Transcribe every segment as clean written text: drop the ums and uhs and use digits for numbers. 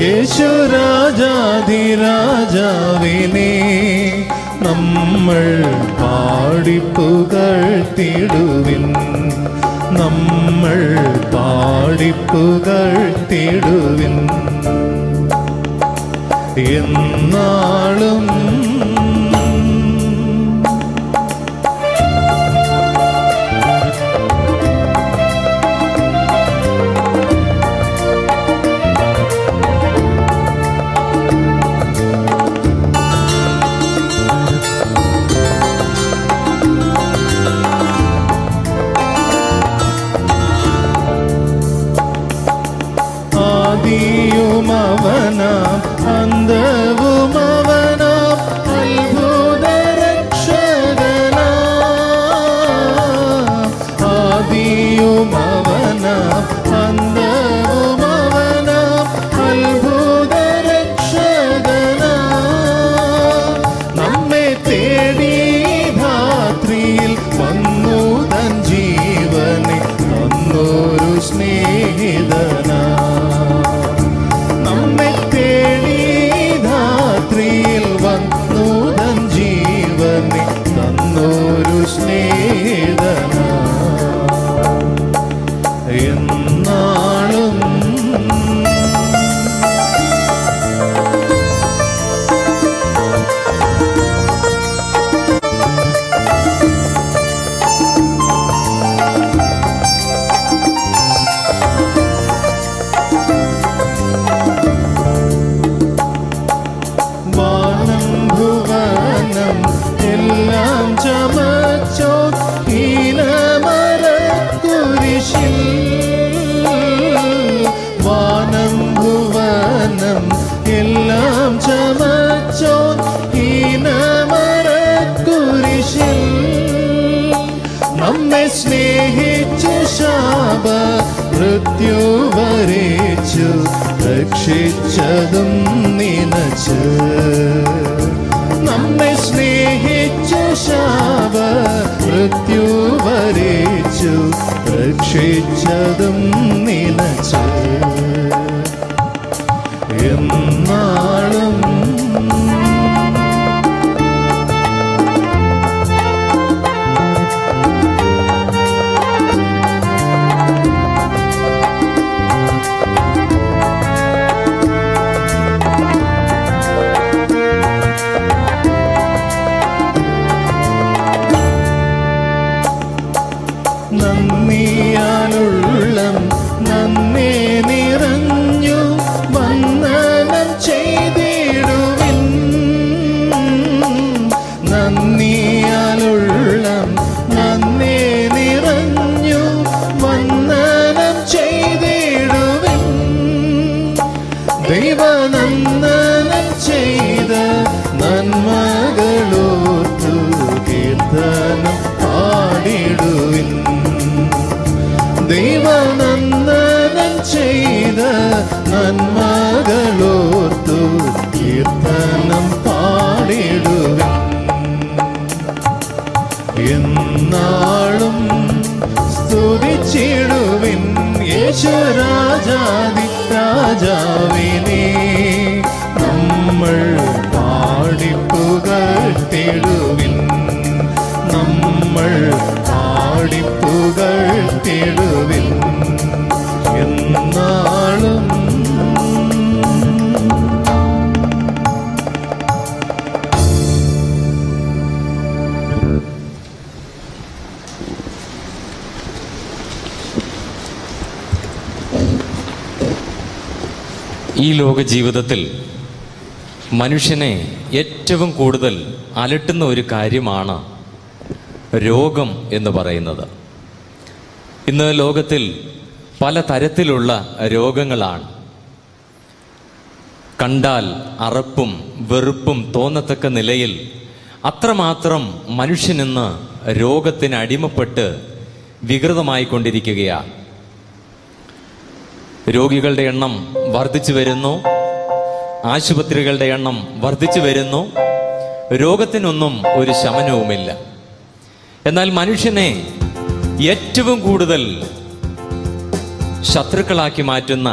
യേശു രാജാധിരാജാവിനെ നമ്മൾ പാടിപ്പുകഴ്ത്തിടുവിൻ, നമ്മൾ പാടിപ്പുകഴ്ത്തിടുവിൻ. എന്നാളും ആദിയുമവനാം അന്തവുമവനാം അത്ഭുതരക്ഷകനാം. ആദിയുമവനാം അന്തവുമവനാം അത്ഭുതരക്ഷകനാം. നമ്മെ തേടി ധാത്രിയിൽ വന്നു തൻ ജീവനെ തന്നൊരു സ്നേഹിതനാ. തന്നൊരു സ്നേഹിതന എന്നാളും വാനം ഭുവനം എല്ലാം ചമച്ചോ ഹീനമരക്കുരിശിൽ. വാനം ഭുവനം എല്ലാം ചമച്ചോ ഹീനമരക്കുരിശിൽ. നമ്മെ സ്നേഹിച്ചു ശാപ മൃത്യു വരേച്ചു രക്ഷിച്ചതും നിനച്ച്. നമ്മെ സ്നേഹിച്ചു ശാപ മൃത്യു വരേച്ചു രക്ഷിച്ചതും നിനച്ച്. എന്നാളും നന്ദിയാലുള്ളം നന്ദി നിറഞ്ഞു വന്ദനം ചെയ്തിടുവിൻ. നന്ദിയാലുള്ളം നന്ദി നിറഞ്ഞു വന്ദനം ചെയ്തിടുവിൻ. ദൈവനന്ദനം ചെയ്ത നന്മകളോർത്തു കീർത്തനം പാടിടുവിൻ. ദൈവനന്ദനം ചെയ്ത നന്മകളോർത്തു കീർത്തനം പാടിടുവിൻ. എന്നാളും സ്തുതിച്ചിടുവിൻ യേശു രാജാധിരാജാവിനെ നമ്മൾ പാടിപ്പുകഴ്ത്തിടുവിൻ, നമ്മൾ പാടിപ്പുകഴ്ത്തിടുവിൻ. എന്നാളും ഈ ലോക ജീവിതത്തിൽ മനുഷ്യനെ ഏറ്റവും കൂടുതൽ അലട്ടുന്ന ഒരു കാര്യമാണ് രോഗം എന്ന് പറയുന്നത്. ഇന്ന് ലോകത്തിൽ പല തരത്തിലുള്ള രോഗങ്ങളാണ്. കണ്ടാൽ അറപ്പും വെറുപ്പും തോന്നത്തക്ക നിലയിൽ അത്രമാത്രം മനുഷ്യനിന്ന് രോഗത്തിന് അടിമപ്പെട്ട് വികൃതമായിക്കൊണ്ടിരിക്കുകയാണ്. രോഗികളുടെ എണ്ണം വർദ്ധിച്ചു വരുന്നു, ആശുപത്രികളുടെ എണ്ണം വർദ്ധിച്ചു വരുന്നു. രോഗത്തിനൊന്നും ഒരു ശമനവുമില്ല. എന്നാൽ മനുഷ്യനെ ഏറ്റവും കൂടുതൽ ശത്രുക്കളാക്കി മാറ്റുന്ന,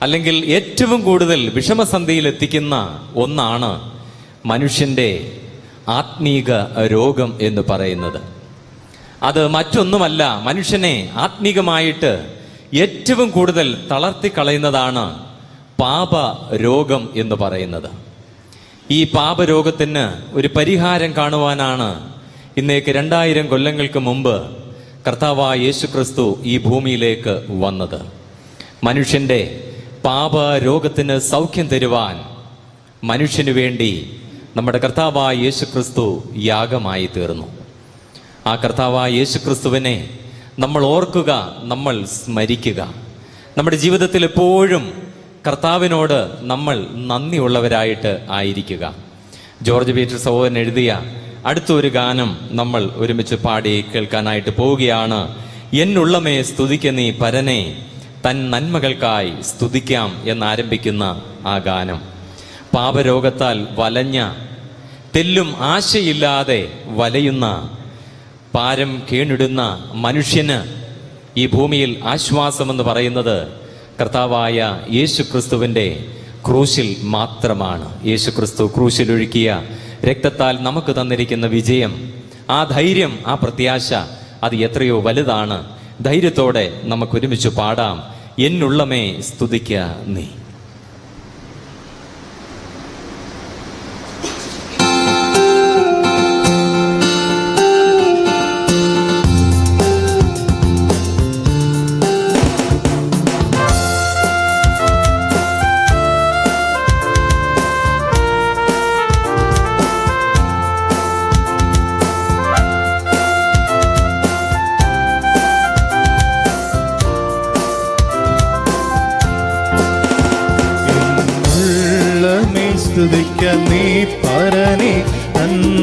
അല്ലെങ്കിൽ ഏറ്റവും കൂടുതൽ വിഷമസന്ധിയിൽ എത്തിക്കുന്ന ഒന്നാണ് മനുഷ്യൻ്റെ ആത്മീക രോഗം എന്ന് പറയുന്നത്. അത് മറ്റൊന്നുമല്ല, മനുഷ്യനെ ആത്മീകമായിട്ട് ഏറ്റവും കൂടുതൽ തളർത്തിക്കളയുന്നതാണ് പാപരോഗം എന്ന് പറയുന്നത്. ഈ പാപരോഗത്തിന് ഒരു പരിഹാരം കാണുവാനാണ് ഇന്നേക്ക് 2000 കൊല്ലങ്ങൾക്ക് മുമ്പ് കർത്താവായ യേശുക്രിസ്തു ഈ ഭൂമിയിലേക്ക് വന്നത്. മനുഷ്യൻ്റെ പാപരോഗത്തിന് സൗഖ്യം തരുവാൻ മനുഷ്യന് വേണ്ടി നമ്മുടെ കർത്താവായ യേശുക്രിസ്തു യാഗമായി തീർന്നു. ആ കർത്താവായ യേശുക്രിസ്തുവിനെ നമ്മൾ ഓർക്കുക, നമ്മൾ സ്മരിക്കുക. നമ്മുടെ ജീവിതത്തിൽ എപ്പോഴും കർത്താവിനോട് നമ്മൾ നന്ദിയുള്ളവരായിട്ട് ആയിരിക്കുക. ജോർജ് പീറ്റർ സഹോദരൻ എഴുതിയ അടുത്തൊരു ഗാനം നമ്മൾ ഒരുമിച്ച് പാടി കേൾക്കാനായിട്ട് പോവുകയാണ്. എന്നുള്ളമേ സ്തുതിക്ക നീ പരനെ, തൻ നന്മകൾക്കായി സ്തുതിക്കാം എന്നാരംഭിക്കുന്ന ആ ഗാനം. പാപരോഗത്താൽ വലഞ്ഞ, തെല്ലും ആശയില്ലാതെ വലയുന്ന, പാരം കേണിടുന്ന മനുഷ്യന് ഈ ഭൂമിയിൽ ആശ്വാസമെന്ന് പറയുന്നത് കർത്താവായ യേശുക്രിസ്തുവിൻ്റെ ക്രൂശിൽ മാത്രമാണ്. യേശുക്രിസ്തു ക്രൂശിലൊഴുക്കിയ രക്തത്താൽ നമുക്ക് തന്നിരിക്കുന്ന വിജയം, ആ ധൈര്യം, ആ പ്രത്യാശ, അത് എത്രയോ വലുതാണ്. ധൈര്യത്തോടെ നമുക്ക് ഒരുമിച്ച് പാടാം. എന്നുള്ളമേ സ്തുതിക്ക നീ. സ്തുതിക്കാം നീ പരനെ,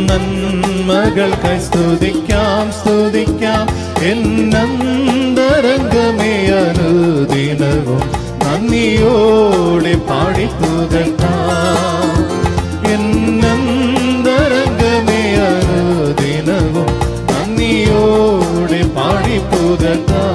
നന്മകൾക്കായി സ്തുതിക്കാം സ്തുതിക്കാം. എന്നന്തരംഗമേ അനുദിനവും നന്ദിയോടെ പാടി പുകഴ്ത്താം. എന്നന്തരംഗമേ അനുദിനവും നന്ദിയോടെ പാടി പുകഴ്ത്താം.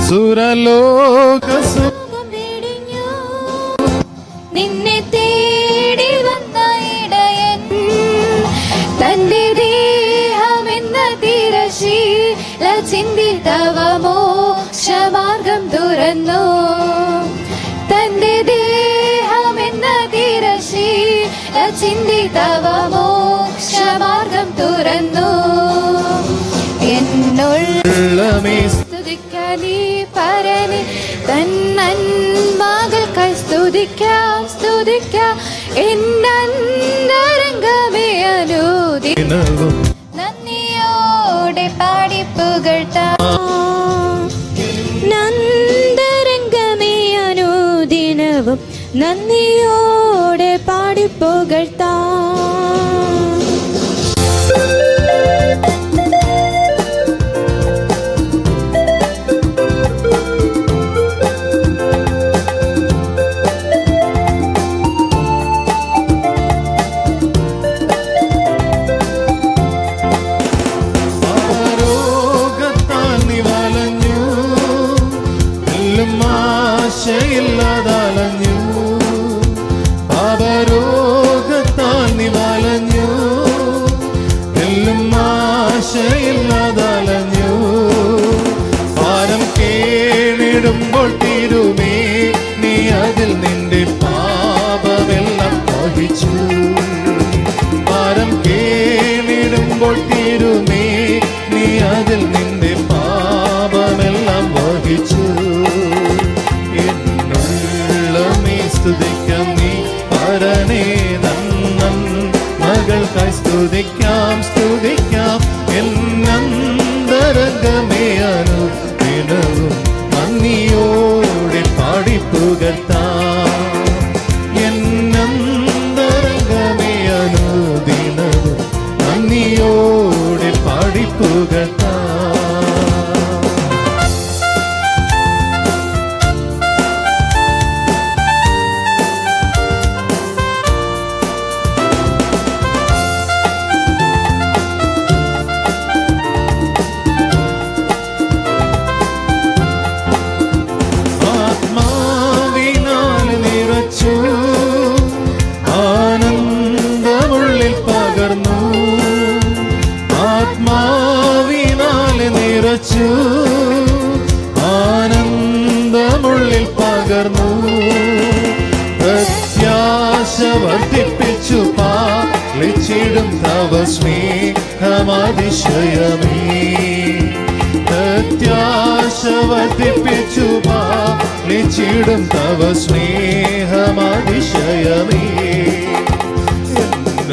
സുരലോക നിന്നെ തേടി വന്ന ഇടയൻ, തന്റെ ദേഹമെന്ന തിരശീല ചിന്തി തവ മോക്ഷമാർഗം തുറന്നു. തന്റെ ദേഹമെന്ന തിരശീല ചിന്തി തവ മോക്ഷമാർഗം തുറന്നു. എന്നുള്ളമേ സ്തുതിക്കാനീ പരനെ, തൻ നന്മകൾക്കായി സ്തുതിക്കാം സ്തുതിക്കാം. എന്നന്തരംഗമേ അനുദിനവും നന്ദിയോടെ പാടി പുകഴ്ത്താം. നന്ദരംഗമേ അനുദിനവും നന്ദിയോടെ പാടി പുകഴ്ത്താം. ആശയില്ലാതലഞ്ഞു, പാപരോഗത്താൽ നീ വലഞ്ഞു. എല്ലും ആശയില്ലാതലഞ്ഞു, പാരം കേണിടുമ്പോൾ തീരുമേ നീ അതിൽ നിന്റെ പാപമെല്ലാം വഹിച്ചു. പാരം കേണിടുമ്പോൾ തീരുമേ നീ അതിൽ നിന്റെ പാപമെല്ലാം വഹിച്ചു. സ്തുതിക്കാം നീ പരനെ, നന്മകൾക്കായി സ്തുതിക്കാം സ്തുതിക്കാം. എന്നന്തരംഗമേ അനുദിനവും നന്ദിയോടെ പാടി പുകഴ്ത്താം. എന്നന്തരംഗമേ നിറച്ചു, ആനന്ദമുള്ളിൽ പകർന്നു, പ്രത്യാശ വർദ്ധിപ്പിച്ചു, പാലിച്ചിടും തവ സ്നേഹമതിശയമേ. പ്രത്യാശ വർദ്ധിപ്പിച്ചു, പാലിച്ചിടും തവ സ്നേഹമതിശയമേ.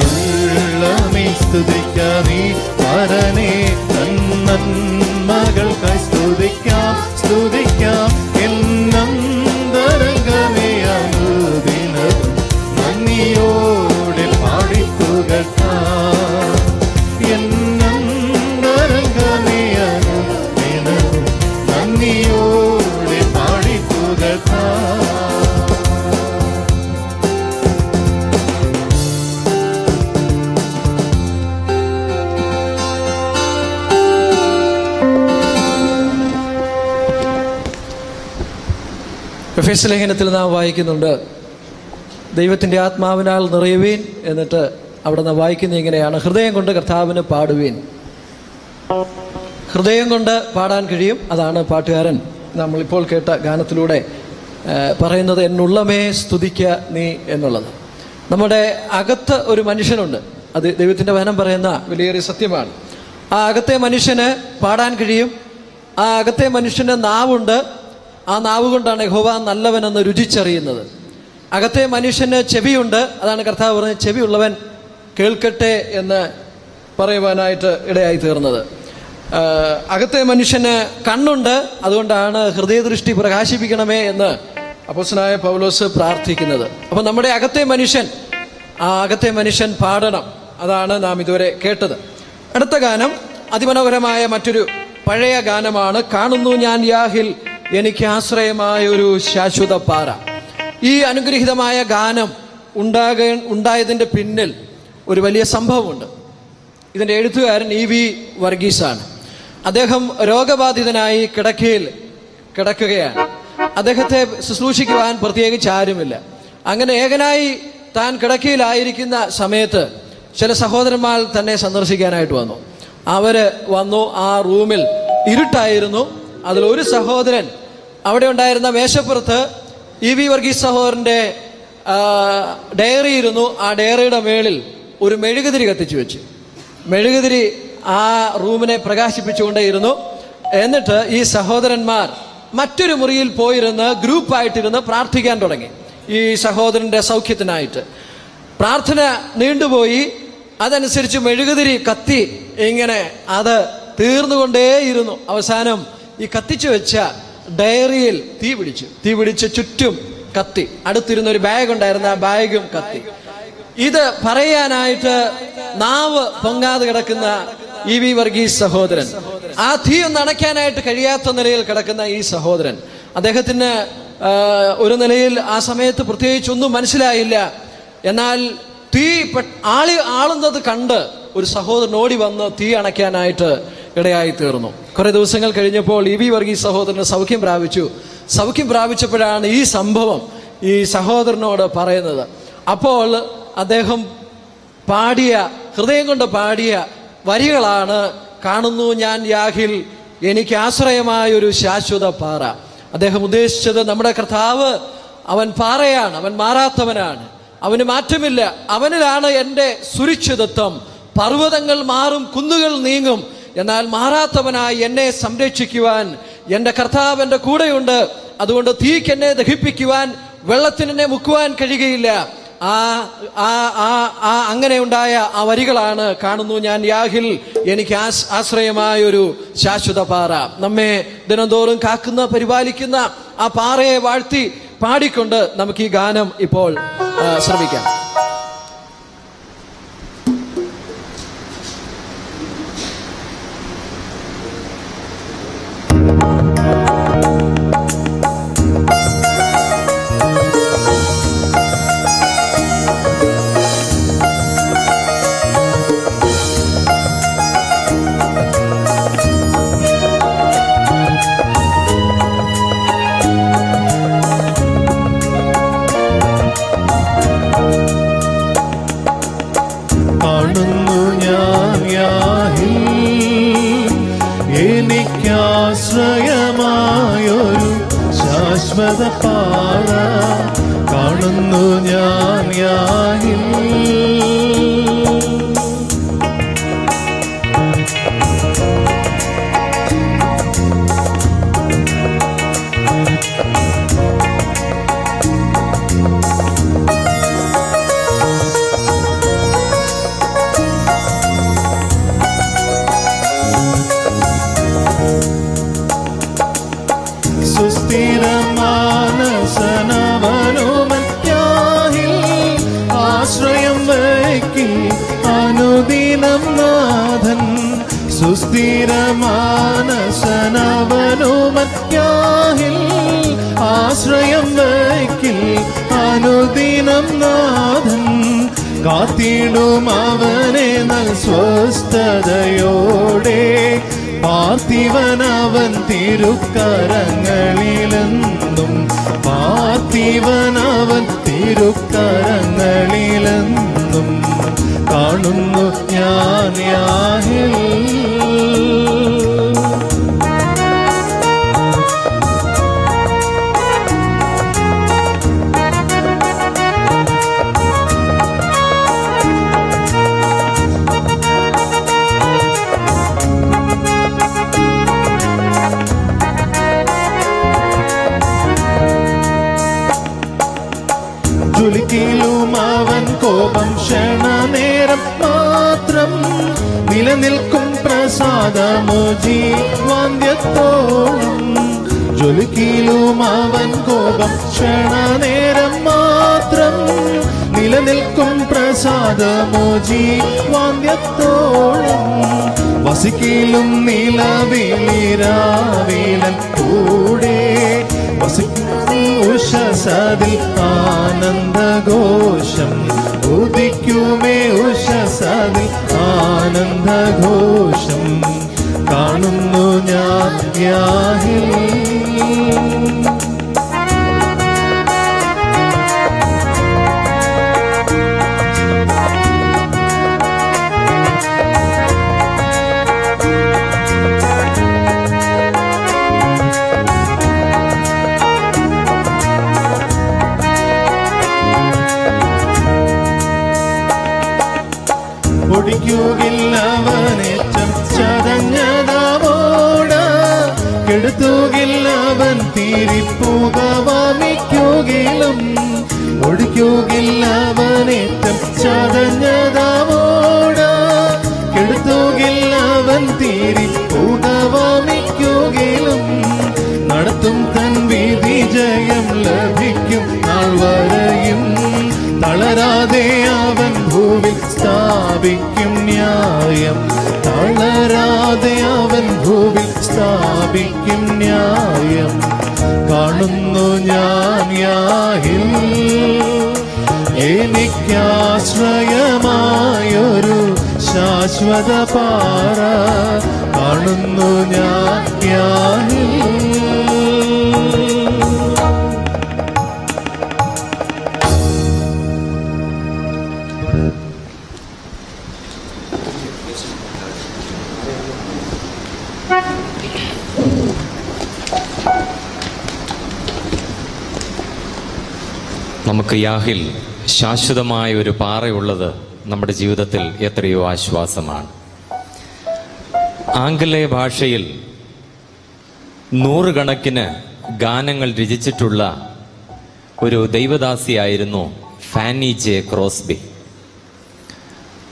എന്നുള്ളമേ സ്തുതിക്കാമീ പരനേ, നന്മകൾക്കായി സ്തുതിക്കാം സ്തുതിക്കാം. എന്നന്തരംഗമേ അനുദിനം നന്ദിയോടെ പാടിപ്പുകഴ്ത്താം. എന്നന്തരംഗമേ അനുദിനം നന്ദിയോടെ പാടിപ്പുകഴ്ത്താം. എഫേസ്യ ലേഖനത്തിൽ നാം വായിക്കുന്നുണ്ട്, ദൈവത്തിൻ്റെ ആത്മാവിനാൽ നിറയുവീൻ. എന്നിട്ട് അവിടെ നാം വായിക്കുന്നത് ഇങ്ങനെയാണ്: ഹൃദയം കൊണ്ട് കർത്താവിന് പാടുവീൻ. ഹൃദയം കൊണ്ട് പാടാൻ കഴിയും. അതാണ് പാട്ടുകാരൻ നമ്മളിപ്പോൾ കേട്ട ഗാനത്തിലൂടെ പറയുന്നത്, എന്നുള്ളമേ സ്തുതിക്ക നീ എന്നുള്ളത്. നമ്മുടെ അകത്ത് ഒരു മനുഷ്യനുണ്ട്. അത് ദൈവത്തിൻ്റെ വചനം പറയുന്ന വിലയേറിയ സത്യമാണ്. ആ അകത്തെ മനുഷ്യന് പാടാൻ കഴിയും. ആ അകത്തെ മനുഷ്യന് നാവുണ്ട്. ആ നാവ് കൊണ്ടാണ് യഹോവ നല്ലവനെന്ന് രുചിച്ചറിയുന്നത്. അകത്തെ മനുഷ്യന് ചെവിയുണ്ട്. അതാണ് കർത്താവ് പറഞ്ഞത്, ചെവിയുള്ളവൻ കേൾക്കട്ടെ എന്ന് പറയുവാനായിട്ട് ഇടയായി തീർന്നത്. അകത്തെ മനുഷ്യന് കണ്ണുണ്ട്. അതുകൊണ്ടാണ് ഹൃദയദൃഷ്ടി പ്രകാശിപ്പിക്കണമേ എന്ന് അപ്പോസ്തലനായ പൗലോസ് പ്രാർത്ഥിക്കുന്നത്. അപ്പം നമ്മുടെ അകത്തെ മനുഷ്യൻ, ആ അകത്തെ മനുഷ്യൻ പാടണം. അതാണ് നാം ഇതുവരെ കേട്ടത്. അടുത്ത ഗാനം അതിമനോഹരമായ മറ്റൊരു പഴയ ഗാനമാണ്. കാണുന്നു ഞാൻ യാഹിൽ എനിക്ക് ആശ്രയമായ ഒരു ശാശ്വത പാറ. ഈ അനുഗ്രഹീതമായ ഗാനം ഉണ്ടായതിൻ്റെ പിന്നിൽ ഒരു വലിയ സംഭവമുണ്ട്. ഇതിൻ്റെ എഴുത്തുകാരൻ ഇ വി വർഗീസാണ്. അദ്ദേഹം രോഗബാധിതനായി കിടക്കയിൽ കിടക്കുകയാണ്. അദ്ദേഹത്തെ ശുശ്രൂഷിക്കുവാൻ പ്രത്യേകിച്ച് ആരുമില്ല. അങ്ങനെ ഏകനായി താൻ കിടക്കയിലായിരിക്കുന്ന സമയത്ത് ചില സഹോദരന്മാർ തന്നെ സന്ദർശിക്കാനായിട്ട് വന്നു. അവര് വന്നു. ആ റൂമിൽ ഇരുട്ടായിരുന്നു. അതിലൊരു സഹോദരൻ അവിടെ ഉണ്ടായിരുന്ന മേശപ്പുറത്ത് ഇ വി വർഗീസ് സഹോദരൻ്റെ ഡയറി ഇരുന്നു. ആ ഡയറിയുടെ മേളിൽ ഒരു മെഴുകുതിരി കത്തിച്ചു വെച്ചു. മെഴുകുതിരി ആ റൂമിനെ പ്രകാശിപ്പിച്ചുകൊണ്ടേയിരുന്നു. എന്നിട്ട് ഈ സഹോദരന്മാർ മറ്റൊരു മുറിയിൽ പോയിരുന്ന് ഗ്രൂപ്പായിട്ടിരുന്ന് പ്രാർത്ഥിക്കാൻ തുടങ്ങി. ഈ സഹോദരൻ്റെ സൗഖ്യത്തിനായിട്ട് പ്രാർത്ഥന നീണ്ടുപോയി. അതനുസരിച്ച് മെഴുകുതിരി കത്തി ഇങ്ങനെ അത് തീർന്നുകൊണ്ടേയിരുന്നു. അവസാനം ഈ കത്തിച്ചു വെച്ച ഡയറിയിൽ തീ പിടിച്ച് ചുറ്റും കത്തി. അടുത്തിരുന്ന ഒരു ബാഗ് ഉണ്ടായിരുന്നു, ആ ബാഗും കത്തി. ഇത് പറയാനായിട്ട് നാവ് പൊങ്ങാതെ കിടക്കുന്ന ഇ വി വർഗീസ് സഹോദരൻ, ആ തീ ഒന്ന് അണയ്ക്കാനായിട്ട് കഴിയാത്ത നിലയിൽ കിടക്കുന്ന ഈ സഹോദരൻ, അദ്ദേഹത്തിന് ഒരു നിലയിൽ ആ സമയത്ത് പ്രത്യേകിച്ച് ഒന്നും മനസ്സിലായില്ല. എന്നാൽ തീ ആളുന്നത് കണ്ട് ഒരു സഹോദരൻ ഓടി വന്ന് തീ അണയ്ക്കാനായിട്ട് ഇടയായി തീർന്നു. കുറെ ദിവസങ്ങൾ കഴിഞ്ഞപ്പോൾ ഇ വി വർഗീസ് സഹോദരന് സൗഖ്യം പ്രാപിച്ചപ്പോഴാണ് ഈ സംഭവം ഈ സഹോദരനോട് പറയുന്നത്. അപ്പോൾ അദ്ദേഹം ഹൃദയം കൊണ്ട് പാടിയ വരികളാണ് കാണുന്നു ഞാൻ യാഹിൽ എനിക്ക് ആശ്രയമായൊരു ശാശ്വത പാറ. അദ്ദേഹം ഉദ്ദേശിച്ചത് നമ്മുടെ കർത്താവ് അവൻ പാറയാണ്, അവൻ മാറാത്തവനാണ്, അവന് മാറ്റമില്ല, അവനിലാണ് എൻ്റെ സുരക്ഷിതത്വം. പർവ്വതങ്ങൾ മാറും, കുന്നുകൾ നീങ്ങും, എന്നാൽ മാറാത്തവനായി എന്നെ സംരക്ഷിക്കുവാൻ എൻ്റെ കർത്താവ് എൻ്റെ കൂടെയുണ്ട്. അതുകൊണ്ട് തീക്ക് എന്നെ ദഹിപ്പിക്കുവാൻ, വെള്ളത്തിന് എന്നെ മുക്കുവാൻ കഴിയുകയില്ല. അങ്ങനെ ഉണ്ടായ ആ വരികളാണ് കാണുന്നു ഞാൻ യാഹിൽ എനിക്ക് ആശ്രയമായൊരു ശാശ്വത പാറ. നമ്മെ ദിനംതോറും കാക്കുന്ന പരിപാലിക്കുന്ന ആ പാറയെ വാഴ്ത്തി പാടിക്കൊണ്ട് നമുക്ക് ഈ ഗാനം ഇപ്പോൾ ശ്രമിക്കാം. ശാശ്വത പാറ കാണുന്നു ഞാൻ യാഹിൽ. സുസ്ഥിരമാനസനവനുമൻ യാഹിൽ ആശ്രയം വയ്ക്കിൽ അനുദിനം നാഥൻ. സുസ്ഥിരമാനസനവനുമൻ യാഹിൽ ആശ്രയം വയ്ക്കിൽ അനുദിനം നാഥൻ. കാത്തിടും അവനെ നൽ സ്വസ്ഥതയോടെ പാർത്ഥിവനവൻ തിരുക്കരങ്ങളിലെന്നും. പാർത്ഥിവനവൻ തിരുക്കരങ്ങളിലെന്നും കാണുന്നു ഞാൻ യാഹിൽ. ജ്വലിക്കിലും അവൻ കോപം ക്ഷണനേരം മാത്രം. നിലനിൽക്കും പ്രസാദമോ ജീവാന്ത്യത്തോളം. ജ്വലിക്കിലും അവൻ കോപം ക്ഷണനേരം മാത്രം. നിലനിൽക്കും പ്രസാദമോ ജീവാന്ത്യത്തോളം. വസിക്കിലും നിലവിലിരാവിലൻ കൂടെ ഉഷസതിൽ ആനന്ദഘോഷം. ഉദിക്കുമേ ഉഷസതിൽ ആനന്ദഘോഷം കാണുന്നു ഞാൻ യാഹിൽ. ഒടിക്കുകില്ലവനേറ്റം ചതഞ്ഞതവോട കെടുത്തുകില്ലവൻ തീരിപ്പുക വമിക്കുകിലും. ഒടിക്കുകില്ലവനേറ്റം ചതഞ്ഞതവോട കെടുത്തുകില്ലവൻ തീരിപ്പുക വമിക്കുകിലും. നടത്തും തൻ വിധി ജയം ലഭിക്കും നാൾ വരെയും. തളരാതെ അവൻ ഭൂവിൽ സ്ഥാപിക്കും ന്യായം. തളരാതെ അവൻ ഭൂവിൽ സ്ഥാപിക്കും ന്യായം കാണുന്നു ഞാൻ യാഹിൽ. എനിക്കാശ്രയമായൊരു ശാശ്വത പാറ കാണുന്നു ഞാൻ യാഹിൽ. നമുക്ക് യാഹിൽ ശാശ്വതമായ ഒരു പാറയുള്ളത് നമ്മുടെ ജീവിതത്തിൽ എത്രയോ ആശ്വാസമാണ്. ആംഗലേയ ഭാഷയിൽ 100 കണക്കിന് ഗാനങ്ങൾ രചിച്ചിട്ടുള്ള ഒരു ദൈവദാസിയായിരുന്നു ഫാനി ജെ ക്രോസ്ബി.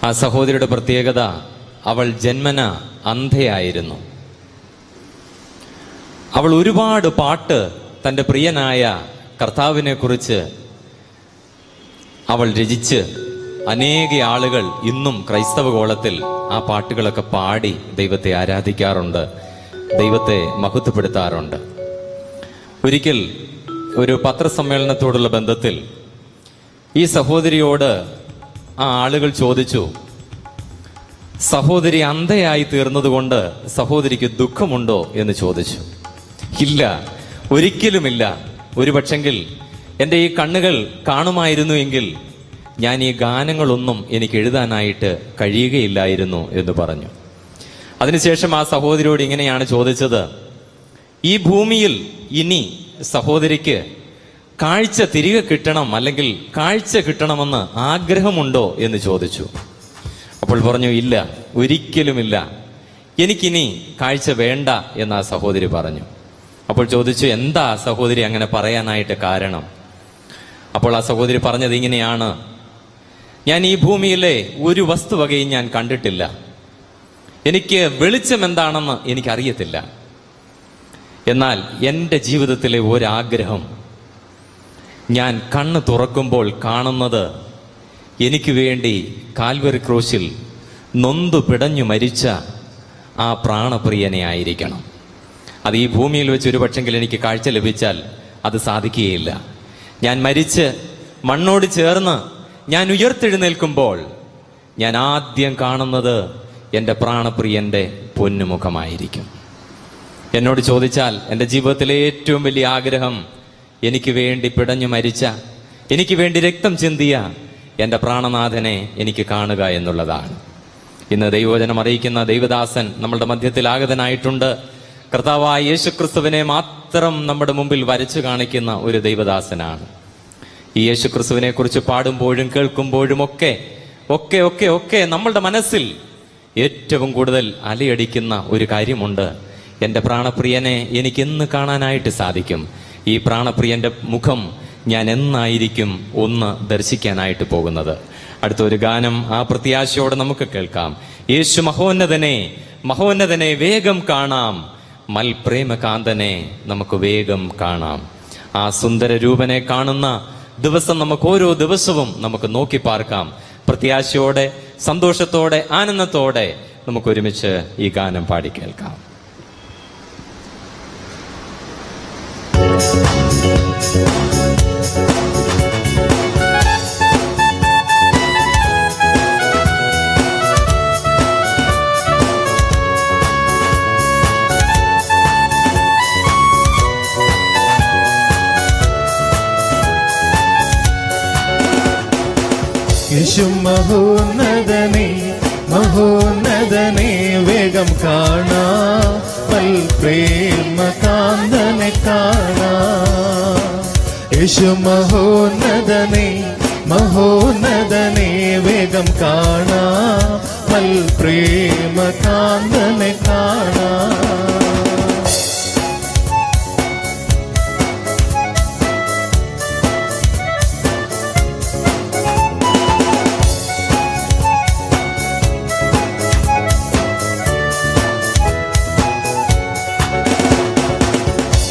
ആ സഹോദരിയുടെ പ്രത്യേകത, അവൾ ജന്മന അന്ധയായിരുന്നു. അവൾ ഒരുപാട് പാട്ട് തൻ്റെ പ്രിയനായ കർത്താവിനെ കുറിച്ച് അവൾ രചിച്ച് അനേക ആളുകൾ ഇന്നും ക്രൈസ്തവ കോളത്തിൽ ആ പാട്ടുകളൊക്കെ പാടി ദൈവത്തെ ആരാധിക്കാറുണ്ട്, ദൈവത്തെ മഹത്വപ്പെടുത്താറുണ്ട്. ഒരിക്കൽ ഒരു പത്രസമ്മേളനത്തോടുള്ള ബന്ധത്തിൽ ഈ സഹോദരിയോട് ആ ആളുകൾ ചോദിച്ചു, സഹോദരി അന്ധയായി തീർന്നതുകൊണ്ട് സഹോദരിക്ക് ദുഃഖമുണ്ടോ എന്ന് ചോദിച്ചു. ഇല്ല, ഒരിക്കലുമില്ല. ഒരു പക്ഷെങ്കിൽ എൻ്റെ ഈ കണ്ണുകൾ കാണുമായിരുന്നു എങ്കിൽ ഞാൻ ഈ ഗാനങ്ങളൊന്നും എനിക്ക് എഴുതാനായിട്ട് കഴിയുകയില്ലായിരുന്നു എന്ന് പറഞ്ഞു. അതിനുശേഷം ആ സഹോദരിയോട് ഇങ്ങനെയാണ് ചോദിച്ചത്, ഈ ഭൂമിയിൽ ഇനി സഹോദരിക്ക് കാഴ്ച തിരികെ കിട്ടണം, അല്ലെങ്കിൽ കാഴ്ച കിട്ടണമെന്ന് ആഗ്രഹമുണ്ടോ എന്ന് ചോദിച്ചു. അപ്പോൾ പറഞ്ഞു, ഇല്ല, ഒരിക്കലുമില്ല, എനിക്കിനി കാഴ്ച വേണ്ട എന്ന് ആ സഹോദരി പറഞ്ഞു. അപ്പോൾ ചോദിച്ചു, എന്താ സഹോദരി അങ്ങനെ പറയാനായിട്ട് കാരണം? അപ്പോൾ ആ സഹോദരി പറഞ്ഞത് ഇങ്ങനെയാണ്: ഞാൻ ഈ ഭൂമിയിലെ ഒരു വസ്തുവകയും ഞാൻ കണ്ടിട്ടില്ല, എനിക്ക് വെളിച്ചം എന്താണെന്ന് എനിക്കറിയത്തില്ല. എന്നാൽ എൻ്റെ ജീവിതത്തിലെ ഒരാഗ്രഹം, ഞാൻ കണ്ണ് തുറക്കുമ്പോൾ കാണുന്നത് എനിക്ക് വേണ്ടി കാൽവറി ക്രൂശിൽ നൊന്തു പിടഞ്ഞു മരിച്ച ആ പ്രാണപ്രിയനെ ആയിരിക്കണം. അത് ഈ ഭൂമിയിൽ വെച്ച് ഒരു പക്ഷെങ്കിൽ എനിക്ക് കാഴ്ച ലഭിച്ചാൽ അത് സാധിക്കുകയില്ല. ഞാൻ മരിച്ച് മണ്ണോട് ചേർന്ന് ഞാൻ ഉയർത്തെഴുന്നേൽക്കുമ്പോൾ ഞാൻ ആദ്യം കാണുന്നത് എൻ്റെ പ്രാണപ്രിയൻ്റെ പൊന്നുമുഖമായിരിക്കും. എന്നോട് ചോദിച്ചാൽ എൻ്റെ ജീവിതത്തിലെ ഏറ്റവും വലിയ ആഗ്രഹം എനിക്ക് വേണ്ടി പിടഞ്ഞു മരിച്ച, എനിക്ക് വേണ്ടി രക്തം ചിന്തിയ എൻ്റെ പ്രാണനാഥനെ എനിക്ക് കാണുക എന്നുള്ളതാണ്. ഇന്ന് ദൈവവചനം അറിയിക്കുന്ന ദൈവദാസൻ നമ്മളുടെ മധ്യത്തിൽ ആഗതനായിട്ടുണ്ട്. കർത്താവായ യേശുക്രിസ്തുവിനെ മാത്രം നമ്മുടെ മുമ്പിൽ വരച്ചു കാണിക്കുന്ന ഒരു ദൈവദാസനാണ്. ഈ യേശുക്രിസ്തുവിനെ കുറിച്ച് പാടുമ്പോഴും കേൾക്കുമ്പോഴും ഒക്കെ ഒക്കെ ഒക്കെ ഒക്കെ നമ്മളുടെ മനസ്സിൽ ഏറ്റവും കൂടുതൽ അലയടിക്കുന്ന ഒരു കാര്യമുണ്ട്. എൻ്റെ പ്രാണപ്രിയനെ എനിക്ക് എന്ന് കാണാനായിട്ട് സാധിക്കും. ഈ പ്രാണപ്രിയന്റെ മുഖം ഞാൻ എന്നായിരിക്കും ഒന്ന് ദർശിക്കാനായിട്ട് പോകുന്നത്. അടുത്തൊരു ഗാനം ആ പ്രത്യാശയോടെ നമുക്ക് കേൾക്കാം. യേശു മഹോന്നതനെ, മഹോന്നതനെ വേഗം കാണാം, മൽപ്രേമകാന്തനെ നമുക്ക് വേഗം കാണാം. ആ സുന്ദര രൂപനെ കാണുന്ന ദിവസം നമുക്ക് ഓരോ ദിവസവും നമുക്ക് നോക്കി പാർക്കാം. പ്രത്യാശയോടെ, സന്തോഷത്തോടെ, ആനന്ദത്തോടെ നമുക്ക് ഒരുമിച്ച് ഈ ഗാനം പാടി കേൾക്കാം. യേശു മഹോന്നതനെ, മഹോന്നതനെ വേഗം കാണാം, മൽപ്രേമകാന്തനെ കാണാം. യേശു മഹോന്നതനെ, മഹോന്നതനെ വേഗം കാണാം, മൽപ്രേമകാന്തനെ കാണാം.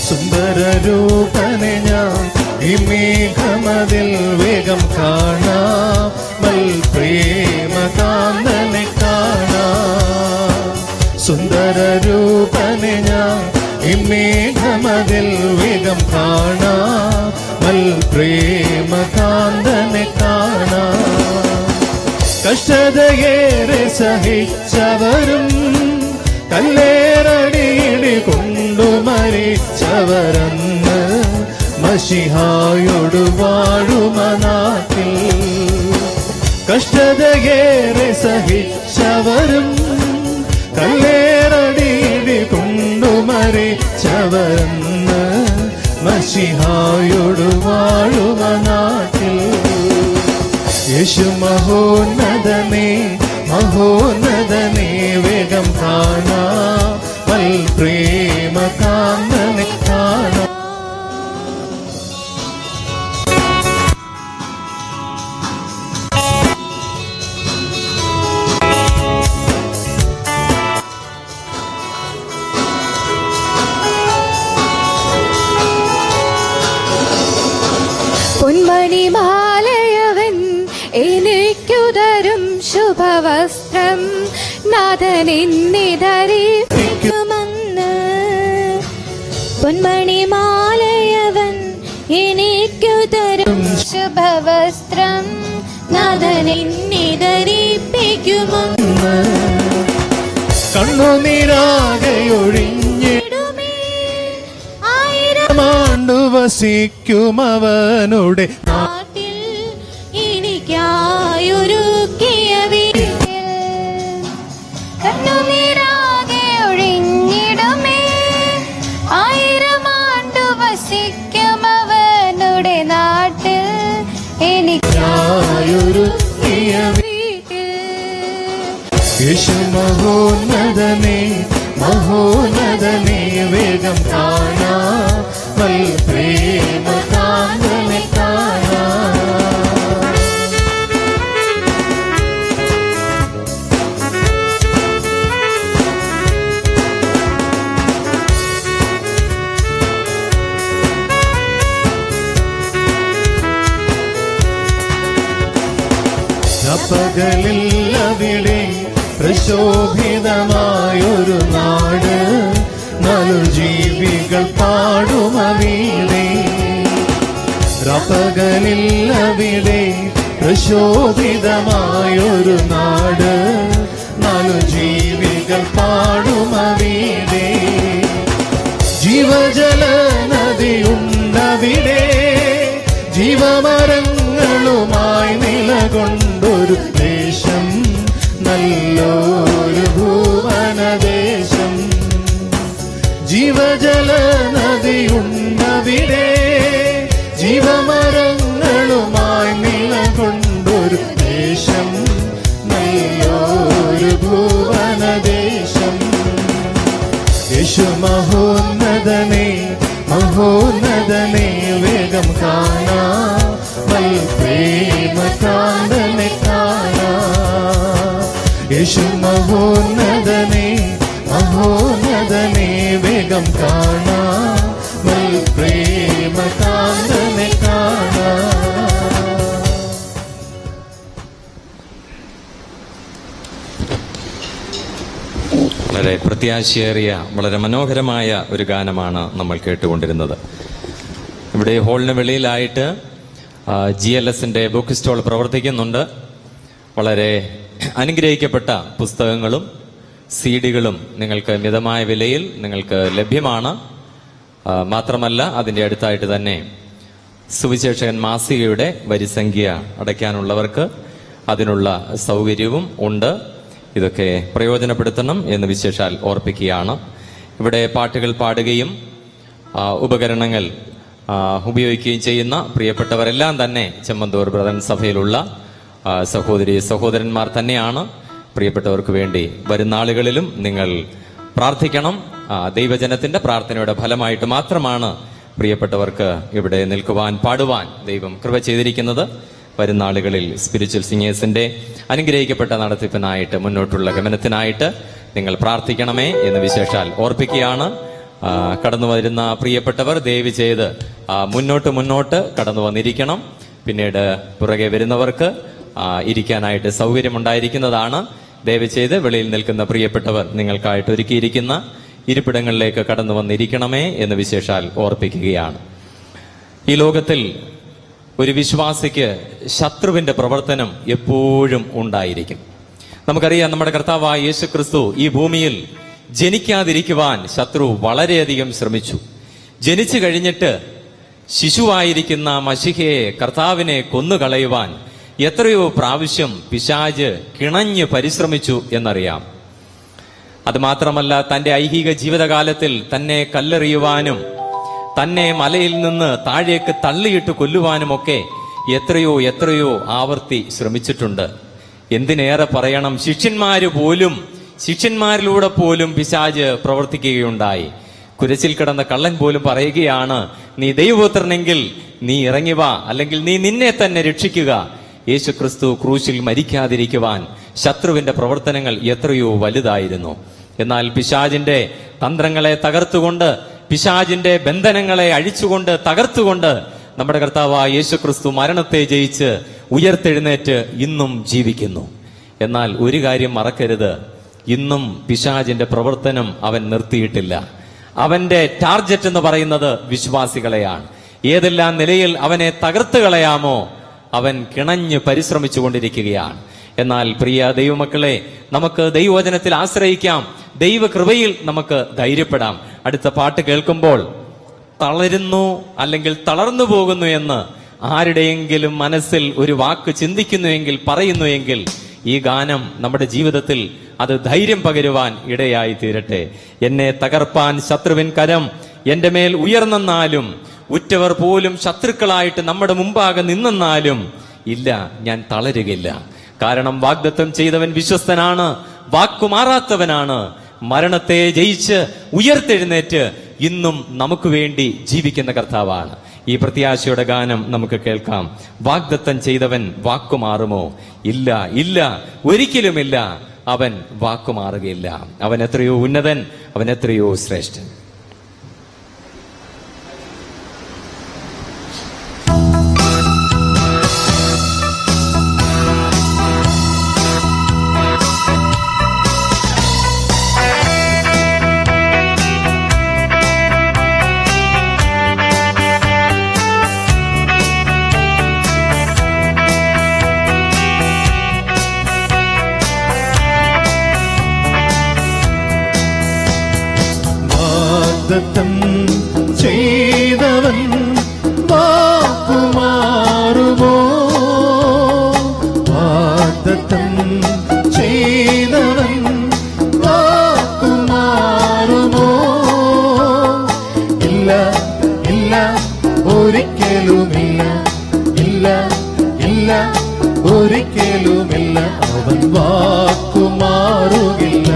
സുന്ദരരൂപനെ ഞാൻ ഈ മേഘമതിൽ വേഗം കാണാം, മൽപ്രേമകാന്തനെ കാണാം. സുന്ദരരൂപനെ ഞാൻ ഈ മേഘമതിൽ വേഗം കാണാം, മൽപ്രേമകാന്തനെ കാണാം. കഷ്ടതയേറെ സഹിച്ചവരും കല്ലേറടിയിടി കൊണ്ടു മരിച്ചവരെന്ന് മശിഹായോട് വാഴുമനാട്ടിൽ. കഷ്ടതയേറെ സഹിച്ചവരും കല്ലേറടിയിടി കൊണ്ടു മരിച്ചവരെന്ന് മശിഹായോട് വാഴുമനാട്ടിൽ. യേശു മഹോന്നതനെ, മഹോന്നതനെ വേഗം കാണാം, മൽപ്രേമകാന്തനെ കാണാം. പൊന്മണിമാലയവൻ എനിക്കുതരും ശുഭവസ്ത്രം, നാഥനെന്നെ ധരിപ്പിക്കുമെന്ന്. പൊന്മണിമാലയവൻ എനിക്കുതരും ശുഭവസ്ത്രം, നാഥനെന്നെ ധരിപ്പിക്കുമെന്ന്. കണ്ണുനീരാകെയൊഴിഞ്ഞിടുമേ ആയിരമാണ്ടു വസിക്കുമവനുടെ നാട്ടിൽ എനിക്കായൊരുക്കിയ വീട്ടിൽ. കണ്ണുനീരാകെ ഒഴിഞ്ഞിടുമേ, ആയിരം ആണ്ടു വസിക്കും യേശു മഹോന്നതനേ മഹോന്നതനേ വേഗം കാണാം വൽ പ്രേമ കാന്തനെ കാണാം. പകലിൽ അവിടെ പ്രശോഭിതമായൊരു നാട്, നാലു ജീവികൾ പാടുമവിടെ. പകലിൽ അവിടെ പ്രശോഭിതമായൊരു നാട്, നാലു ജീവികൾ പാടുമവിടെ. ജീവജല നദിയുണ്ടവിടെ, ജീവമരങ്ങളുമായി നിലകൊണ്ടൊരു ദേശം, നല്ലൊരു ഭുവനദേശം. ജീവജല നദിയുണ്ടവിടെ, ജീവമരങ്ങളുമായി നിലകൊണ്ടൊരു ദേശം, നല്ലൊരു ഭുവനദേശം. യേശു മഹോന്നതനേ മഹോന്നതനേ വേഗം കാണാം വൽ പ്രേമ കാന്തനെ കാണാം. യേശു മഹോന്നതനേ മഹോന്നതനേ വേഗം കാണാം വൽ പ്രേമ കാന്തനെ കാണാം. വളരെ പ്രത്യാശയേറിയ വളരെ മനോഹരമായ ഒരു ഗാനമാണ് നമ്മൾ കേട്ടുകൊണ്ടിരുന്നത്. ഇവിടെ ഹോളിന് വെളിയിലായിട്ട് GLSന്റെ ബുക്ക് സ്റ്റോൾ പ്രവർത്തിക്കുന്നുണ്ട്. വളരെ അനുഗ്രഹിക്കപ്പെട്ട പുസ്തകങ്ങളും CD-കളും നിങ്ങൾക്ക് മിതമായ വിലയിൽ നിങ്ങൾക്ക് ലഭ്യമാണ്. മാത്രമല്ല അതിൻ്റെ അടുത്തായിട്ട് തന്നെ സുവിശേഷകൻ മാസികയുടെ വരിസംഖ്യ അടയ്ക്കാനുള്ളവർക്ക് അതിനുള്ള സൗകര്യവും ഉണ്ട്. ഇതൊക്കെ പ്രയോജനപ്പെടുത്തണം എന്ന് വിശേഷാൽ ഓർപ്പിക്കുകയാണ്. ഇവിടെ പാട്ടുകൾ പാടുകയും ഉപകരണങ്ങൾ ഉപയോഗിക്കുകയും ചെയ്യുന്ന പ്രിയപ്പെട്ടവരെല്ലാം തന്നെ ചെമ്മന്തൂർ ബ്രദർ സഭയിലുള്ള സഹോദരി സഹോദരന്മാർ തന്നെയാണ്. പ്രിയപ്പെട്ടവർക്ക് വേണ്ടി വരുന്ന നാളുകളിലും നിങ്ങൾ പ്രാർത്ഥിക്കണം. ദൈവജനത്തിന്റെ പ്രാർത്ഥനയുടെ ഫലമായിട്ട് മാത്രമാണ് പ്രിയപ്പെട്ടവർക്ക് ഇവിടെ നിൽക്കുവാൻ പാടുവാൻ ദൈവം കൃപ ചെയ്തിരിക്കുന്നത്. വരുന്ന നാളുകളിൽ സ്പിരിച്വൽ സിംഗേഴ്സിന്റെ അനുഗ്രഹിക്കപ്പെട്ട നടത്തിപ്പിനായിട്ട് മുന്നോട്ടുള്ള ഗമനത്തിനായിട്ട് നിങ്ങൾ പ്രാർത്ഥിക്കണമേ എന്ന് വിശേഷാൽ ഓർപ്പിക്കുകയാണ്. കടന്നു വരുന്ന പ്രിയപ്പെട്ടവർ ദയവ് ചെയ്ത് മുന്നോട്ട് കടന്നു വന്നിരിക്കണം. പിന്നീട് പുറകെ വരുന്നവർക്ക് ഇരിക്കാനായിട്ട് സൗകര്യമുണ്ടായിരിക്കുന്നതാണ്. ദയവ് ചെയ്ത് വെളിയിൽ നിൽക്കുന്ന പ്രിയപ്പെട്ടവർ നിങ്ങൾക്കായിട്ട് ഒരുക്കിയിരിക്കുന്ന ഇരിപ്പിടങ്ങളിലേക്ക് കടന്നു വന്നിരിക്കണമേ എന്ന് വിശേഷാൽ ഓർപ്പിക്കുകയാണ്. ഈ ലോകത്തിൽ ഒരു വിശ്വാസിക്ക് ശത്രുവിന്റെ പ്രവർത്തനം എപ്പോഴും ഉണ്ടായിരിക്കും. നമുക്കറിയാം, നമ്മുടെ കർത്താവായ യേശു ക്രിസ്തു ഈ ഭൂമിയിൽ ജനിക്കാതിരിക്കുവാൻ ശത്രു വളരെയധികം ശ്രമിച്ചു. ജനിച്ചു കഴിഞ്ഞിട്ട് ശിശുവായിരിക്കുന്ന മശിഹയെ കർത്താവിനെ കൊന്നുകളയുവാൻ എത്രയോ പ്രാവശ്യം പിശാച് കിണഞ്ഞ് പരിശ്രമിച്ചു എന്നറിയാം. അതുമാത്രമല്ല, തന്റെ ഐഹിക ജീവിതകാലത്തിൽ തന്നെ കല്ലെറിയുവാനും തന്നെ മലയിൽ നിന്ന് താഴേക്ക് തള്ളിയിട്ട് കൊല്ലുവാനുമൊക്കെ എത്രയോ ആവർത്തി ശ്രമിച്ചിട്ടുണ്ട്. എന്തിനേറെ പറയണം, ശിഷ്യന്മാരിലൂടെ പോലും പിശാച് പ്രവർത്തിക്കുകയുണ്ടായി. കുരിശിൽ കിടന്ന കള്ളൻ പോലും പറയുകയാണ്, നീ ദൈവപുത്രനെങ്കിൽ നീ ഇറങ്ങി വാ, അല്ലെങ്കിൽ നീ നിന്നെ തന്നെ രക്ഷിക്കുക. യേശു ക്രിസ്തു ക്രൂശിൽ മരിക്കാതിരിക്കുവാൻ ശത്രുവിന്റെ പ്രവർത്തനങ്ങൾ എത്രയോ വലുതായിരുന്നു. എന്നാൽ പിശാചിന്റെ തന്ത്രങ്ങളെ തകർത്തുകൊണ്ട്, പിശാചിന്റെ ബന്ധനങ്ങളെ അഴിച്ചുകൊണ്ട് തകർത്തുകൊണ്ട് നമ്മുടെ കർത്താവായ യേശു ക്രിസ്തു മരണത്തെ ജയിച്ച് ഉയർത്തെഴുന്നേറ്റ് ഇന്നും ജീവിക്കുന്നു. എന്നാൽ ഒരു കാര്യം മറക്കരുത്, ഇന്നും പിശാചിന്റെ പ്രവർത്തനം അവൻ നിർത്തിയിട്ടില്ല. അവന്റെ ടാർഗറ്റ് എന്ന് പറയുന്നത് വിശ്വാസികളെയാണ്. ഏതെല്ലാം നിലയിൽ അവനെ തകർത്ത് കളയാമോ അവൻ കിണഞ്ഞ് പരിശ്രമിച്ചു കൊണ്ടിരിക്കുകയാണ്. എന്നാൽ പ്രിയ ദൈവമക്കളെ, നമുക്ക് ദൈവവചനത്തിൽ ആശ്രയിക്കാം, ദൈവകൃപയിൽ നമുക്ക് ധൈര്യപ്പെടാം. അടുത്ത പാട്ട് കേൾക്കുമ്പോൾ തളരുന്നു അല്ലെങ്കിൽ തളർന്നു പോകുന്നു എന്ന് ആരുടെയെങ്കിലും മനസ്സിൽ ഒരു വാക്ക് ചിന്തിക്കുന്നുവെങ്കിൽ, പറയുന്നുവെങ്കിൽ, ഈ ഗാനം നമ്മുടെ ജീവിതത്തിൽ അത് ധൈര്യം പകരുവാൻ ഇടയായി തീരട്ടെ. എന്നെ തകർപ്പാൻ ശത്രുവിൻ കരം എന്റെ മേൽ ഉയർന്നെന്നാലും, ഉറ്റവർ പോലും ശത്രുക്കളായിട്ട് നമ്മുടെ മുമ്പാകെ നിന്നെന്നാലും ഇല്ല, ഞാൻ തളരുകയില്ല. കാരണം വാഗ്ദത്തം ചെയ്തവൻ വിശ്വസ്തനാണ്, വാക്കുമാറാത്തവനാണ്. മരണത്തെ ജയിച്ച് ഉയർത്തെഴുന്നേറ്റ് ഇന്നും നമുക്ക് വേണ്ടി ജീവിക്കുന്ന കർത്താവാണ്. ഈ പ്രത്യാശയുടെ ഗാനം നമുക്ക് കേൾക്കാം. വാഗ്ദത്തം ചെയ്തവൻ വാക്കുമാറുമോ? ഇല്ല, ഇല്ല, ഒരിക്കലുമില്ല. അവൻ വാക്കുമാറുകയില്ല. അവൻ എത്രയോ ഉന്നതൻ, അവൻ എത്രയോ ശ്രേഷ്ഠൻ. വാഗ്ദത്തം ചെയ്തവൻ വാക്കുമാറുമോ? വാഗ്ദത്തം ചെയ്തവൻ വാക്കുമാറുമോ? ഇല്ല, ഇല്ല, ഒരിക്കലുമില്ല. ഇല്ല, ഇല്ല, ഒരിക്കലുമില്ല. അവൻ വാക്കുമാറുകില്ല.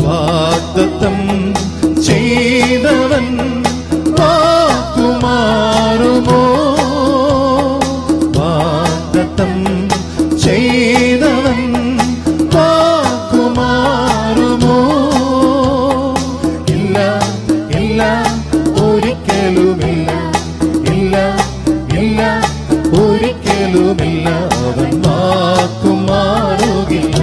വാഗ്ദത്തം ചെയ്തവൻ വാക്കുമാറുമോ? വാഗ്ദത്തം ചെയ്തവൻ വാക്കുമാറുമോ? ഇല്ല, ഇല്ല, ഒരിക്കലുമില്ല. ഇല്ല, ഇല്ല, ഒരിക്കലുമില്ല. അവൻ വാക്കുമാറുകില്ല.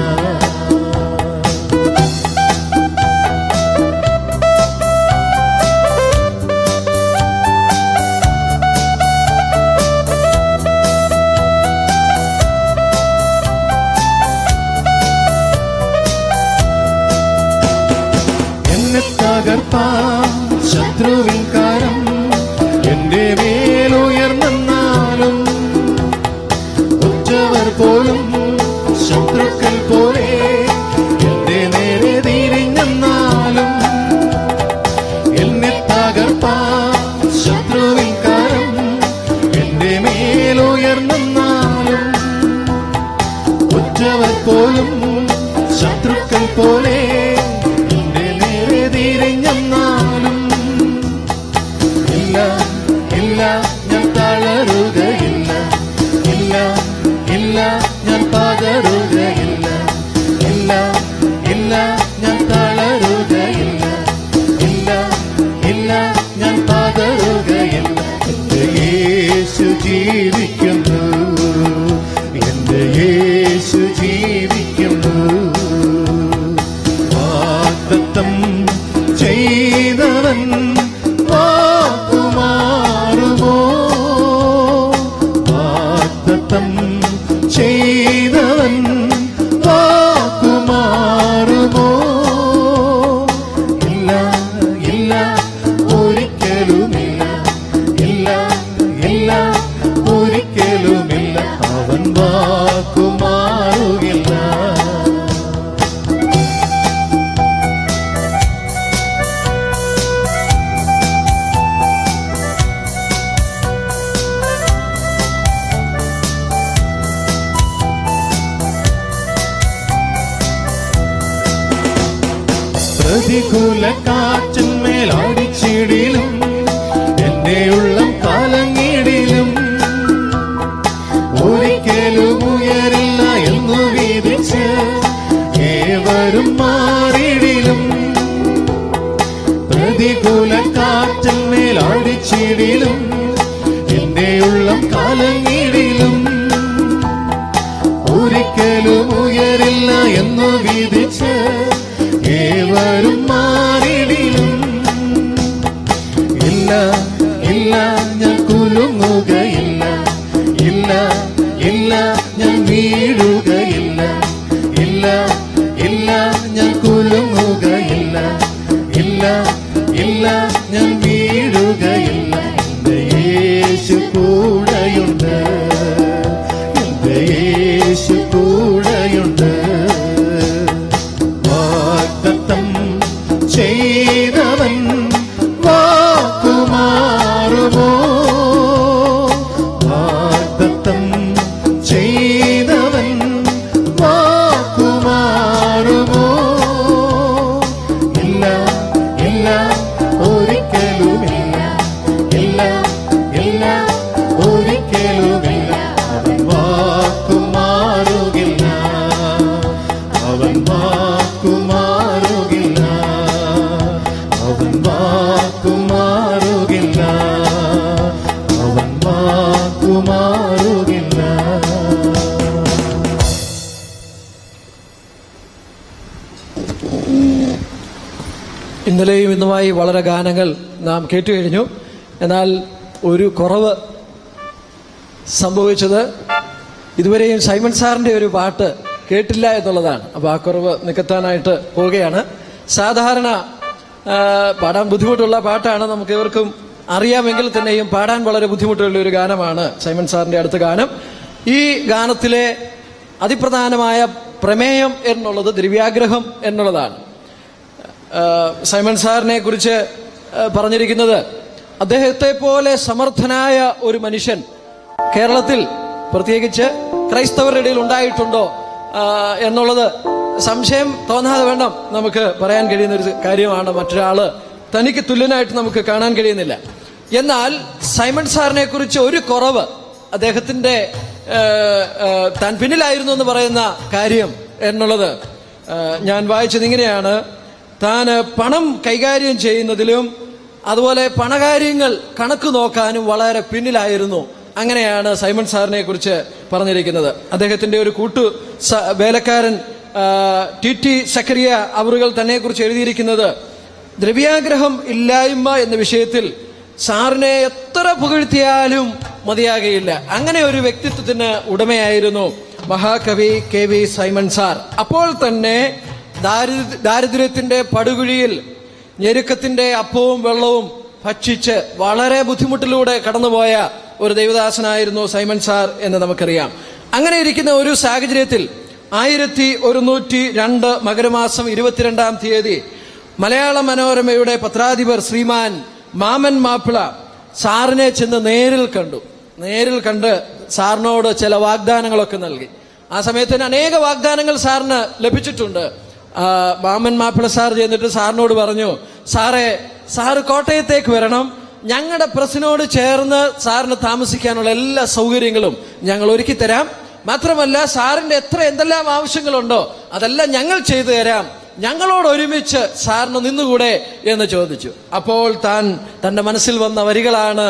ശത്രുവിൻ കരം എന്റെ മേലുയർന്നാലും ഉറ്റവർ പോലും ശത്രുക്കൾ പോലെ എന്റെ നേരെ തിരിഞ്ഞെന്നാലും എന്നെ തകർപ്പാൻ ശത്രുവിൻ കരം എന്റെ മേലുയർന്നാലും ഉറ്റവർ പോലും ശത്രുക്കൾ പോലെ ഞാൻ തളരുകയില്ല. ഇല്ല, ഇല്ല, ഞാൻ പതറുകയില്ല. ഇല്ല, ഇല്ല, ഞാൻ തളരുകയില്ല. ഇല്ല, ഇല്ല, ഞാൻ പതറുകയില്ല. എന്റെ യേശു ജീവിക്കുന്നു. എന്റെ യേശു ജീവിക്കുന്നു. വാഗ്ദത്തം ചെയ്തവൻ വാക്കുമാറുമോ? വാഗ്ദത്തം ചെയ്തവൻ വാക്കുമാറുമോ? ഇല്ല, ഇല്ല, ഒരിക്കലുമില്ല. ഇല്ല, ഇല്ല, ഒരിക്കലുമില്ല. അവൻ വാക്കുമാറുകില്ല. പ്രതികൂല കാറ്റിന്മേൽ അടിച്ചിടിലും എന്റെ ഉള്ളം കലങ്ങിടിലും ഒരിക്കലും ഉയരില്ല എന്നു വിധിച്ച് ഏവരും മാറിടിലും. പ്രതികൂല കാറ്റിന്മേൽ അടിച്ചിടിലും എന്റെ ഉള്ളം കലങ്ങിടിലും ഒരിക്കലും ഉയരില്ല എന്നു വിധിച്ച് ഏവരും മാറിടിലും. ഇല്ല, ഇല്ല, ഞാൻ കുലുങ്ങുകയില്ല. ഇല്ല, ഇല്ല, ഞാൻ വീഴുകയില്ല. ഇല്ല, ഇല്ല, ഞാൻ കുലുങ്ങുകയില്ല. ഇല്ല, ഇല്ല, ഞാൻ വീഴുകയില്ല. എന്റെ യേശു കൂടെയുണ്ട്. എന്റെ യേശു കൂടെയുണ്ട്. വാഗ്ദത്തം ചെയ്തവൻ വാക്കുമാറുമോ? വാഗ്ദത്തം ചെയ്തവൻ അവൻ വാക്കുമാറുകില്ല, അവൻ വാക്കുമാറുകില്ല, അവൻ വാക്കുമാറുകില്ല. ഇന്നലെയും ഇന്നുമായി വളരെ ഗാനങ്ങൾ നാം കേട്ടു കഴിഞ്ഞു. എന്നാൽ ഒരു കുറവ് സംഭവിച്ചത് ഇതുവരെയും സൈമൺ സാറിൻ്റെ ഒരു പാട്ട് കേട്ടില്ല എന്നുള്ളതാണ്. അപ്പോൾ ആ കുറവ് നികത്താനായിട്ട് പോവുകയാണ്. സാധാരണ പാടാൻ ബുദ്ധിമുട്ടുള്ള പാട്ടാണ്, നമുക്ക് ഇവർക്കും അറിയാമെങ്കിൽ തന്നെയും പാടാൻ വളരെ ബുദ്ധിമുട്ടുള്ള ഒരു ഗാനമാണ് സൈമൺ സാറിൻ്റെ അടുത്ത ഗാനം. ഈ ഗാനത്തിലെ അതിപ്രധാനമായ പ്രമേയം എന്നുള്ളത് ദ്രവ്യാഗ്രഹം എന്നുള്ളതാണ്. സൈമൺ സാറിനെ കുറിച്ച് പറഞ്ഞിരിക്കുന്നത്, അദ്ദേഹത്തെ പോലെ സമർത്ഥനായ ഒരു മനുഷ്യൻ കേരളത്തിൽ പ്രത്യേകിച്ച് ക്രൈസ്തവരുടെ ഇടയിൽ ഉണ്ടായിട്ടുണ്ടോ എന്നുള്ളത് സംശയം തോന്നാതെ വേണം നമുക്ക് പറയാൻ കഴിയുന്ന ഒരു കാര്യമാണ്. മറ്റൊരാള് തനിക്ക് തുല്യനായിട്ട് നമുക്ക് കാണാൻ കഴിയുന്നില്ല. എന്നാൽ സൈമൺ സാറിനെ കുറിച്ച് ഒരു കുറവ്, അദ്ദേഹത്തിന്റെ താൻ പിന്നിലായിരുന്നു എന്ന് പറയുന്ന കാര്യം എന്നുള്ളത് ഞാൻ വായിച്ചത് ഇങ്ങനെയാണ്: താൻ പണം കൈകാര്യം ചെയ്യുന്നതിലും അതുപോലെ പണകാര്യങ്ങൾ കണക്ക് നോക്കാനും വളരെ പിന്നിലായിരുന്നു. അങ്ങനെയാണ് സൈമൺ സാറിനെ കുറിച്ച് പറഞ്ഞിരിക്കുന്നത്. അദ്ദേഹത്തിന്റെ ഒരു വേലക്കാരൻ ടി സക്കറിയ അവറുകൾ തന്നെ കുറിച്ച് എഴുതിയിരിക്കുന്നത്, ദ്രവ്യാഗ്രഹം ഇല്ലായ്മ എന്ന വിഷയത്തിൽ സാറിനെ എത്ര പുകഴ്ത്തിയാലും മതിയാകയില്ല. അങ്ങനെ ഒരു വ്യക്തിത്വത്തിന് ഉടമയായിരുന്നു മഹാകവി KV സൈമൺ സാർ. അപ്പോൾ തന്നെ ദാരിദ്ര്യത്തിന്റെ പടുകുഴിയിൽ ഞെരുക്കത്തിന്റെ അപ്പവും വെള്ളവും ഭക്ഷിച്ച് വളരെ ബുദ്ധിമുട്ടിലൂടെ കടന്നുപോയ ഒരു ദൈവദാസനായിരുന്നു സൈമൺ സാർ എന്ന് നമുക്കറിയാം. അങ്ങനെ ഇരിക്കുന്ന ഒരു സാഹചര്യത്തിൽ 1102 മകരമാസം 22-ാം തീയതി മലയാള മനോരമയുടെ പത്രാധിപർ ശ്രീമാൻ മാമൻ മാപ്പിള സാറിനെ ചെന്ന് നേരിൽ കണ്ട് സാറിനോട് ചില വാഗ്ദാനങ്ങളൊക്കെ നൽകി. ആ സമയത്ത് തന്നെ അനേക വാഗ്ദാനങ്ങൾ സാറിന് ലഭിച്ചിട്ടുണ്ട്. മാമൻ മാപ്പിള സാർ ചെന്നിട്ട് സാറിനോട് പറഞ്ഞു, സാറ് കോട്ടയത്തേക്ക് വരണം, ഞങ്ങളുടെ പ്രസിനോട് ചേർന്ന് സാറിന് താമസിക്കാനുള്ള എല്ലാ സൗകര്യങ്ങളും ഞങ്ങൾ ഒരുക്കി തരാം. മാത്രമല്ല സാറിന്റെ എന്തെല്ലാം ആവശ്യങ്ങളുണ്ടോ അതെല്ലാം ഞങ്ങൾ ചെയ്തു തരാം, ഞങ്ങളോട് ഒരുമിച്ച് സാറിന് നിന്നുകൂടെ എന്ന് ചോദിച്ചു. അപ്പോൾ തന്റെ മനസ്സിൽ വന്ന വരികളാണ്: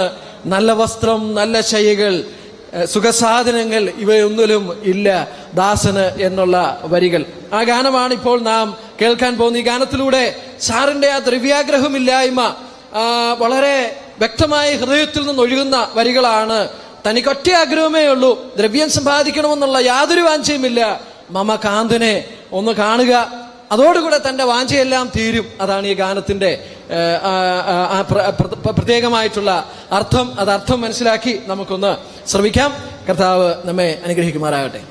നല്ല വസ്ത്രം, നല്ല ശയ്യകൾ, സുഖസാധനങ്ങൾ ഇവയൊന്നിലും ഇല്ല ദാസന് എന്നുള്ള വരികൾ. ആ ഗാനമാണ് ഇപ്പോൾ നാം കേൾക്കാൻ പോകുന്ന. ഈ ഗാനത്തിലൂടെ സാറിന്റെ ആ ദ്രവ്യാഗ്രഹമില്ലായ്മ വളരെ വ്യക്തമായി ഹൃദയത്തിൽ നിന്ന് ഒഴുകുന്ന വരികളാണ്. തനിക്കൊറ്റ ആഗ്രഹമേ ഉള്ളൂ, ദ്രവ്യം സമ്പാദിക്കണമെന്നുള്ള യാതൊരു വാഞ്ചയുമില്ല. മമ കാന്തനെ ഒന്ന് കാണുക, അതോടുകൂടെ തന്റെ വാഞ്ചയെല്ലാം തീരും. അതാണ് ഈ ഗാനത്തിന്റെ പ്രത്യേകമായിട്ടുള്ള അർത്ഥം. അത് അർത്ഥം മനസ്സിലാക്കി നമുക്കൊന്ന് ശ്രമിക്കാം. കർത്താവ് നമ്മെ അനുഗ്രഹിക്കുമാറാകട്ടെ.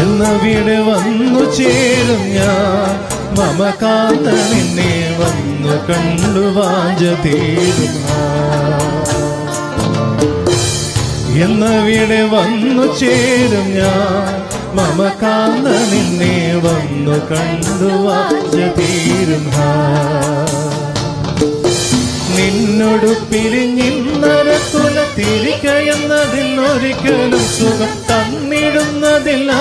എന്നവിടെ വന്നു ചേരും ഞാൻ, മമകാന്ത നിന്നെ വന്നു കണ്ടു വാഞ്ച തീരും. എന്നവിടെ വന്നു ചേരും ഞാൻ, മമകാന്ത നിന്നെ വന്നു കണ്ടു വാഞ്ച തീരും. നിന്നോട് പിരിഞ്ഞിന്നരക്കുല തിരികയെന്നതിൽ ഒരിക്കലും സുഖം തന്നിടുന്നതില്ല.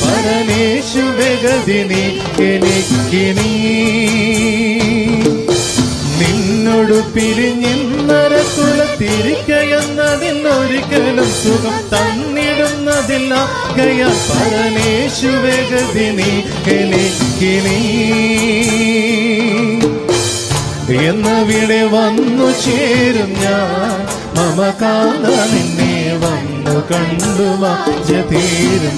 പരമേശു വേഗതിനി എനിക്കിനി. നിന്നോട് പിരിഞ്ഞിന്നരക്കുല തിരികയെന്നതിൽ ഒരിക്കലും സുഖം തന്നിടുന്നതില്ല. പരമേശു വേഗതിനി എനിക്കിനി. എന്നവിടെ വന്നു ചേരും ഞാൻ, മമകാന്ത നിന്നെ വന്നു കണ്ടു വാഞ്ച തീരും.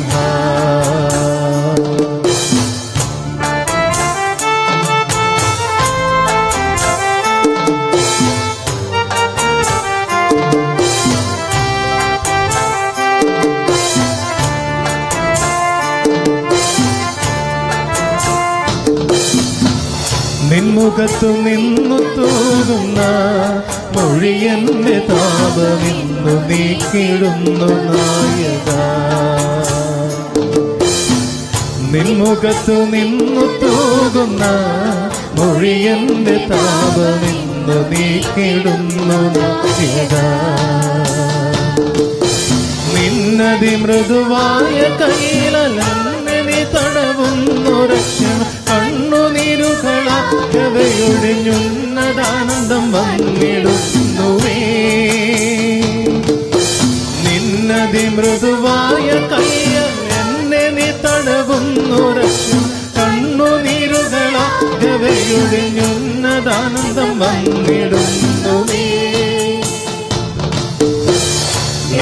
നിൻമുഖത്തു നിന്നു തൂകുന്ന മൊഴിയന്റെ താപമിന്നു നീക്കിടുന്നു നായക. നിൻമുഖത്തു നിന്നു തൂകുന്ന മൊഴിയന്റെ താപമിന്നു നീക്കിടുന്നു നായക. നിന്നതി മൃദുവായ കൈലലെന്നെ നീ തടവുന്നു രക്ഷണ കണ്ണുനീരുകളൊഴിഞ്ഞുന്നതാനന്ദം വന്നിടുന്നുവേ. നിന്നതി മൃദുവായ കൈലലെന്നെ നീ തടവുന്നു രക്ഷണ കണ്ണുനീരുകളൊഴിഞ്ഞുന്നതാനന്ദം വന്നിടുന്നുവേ.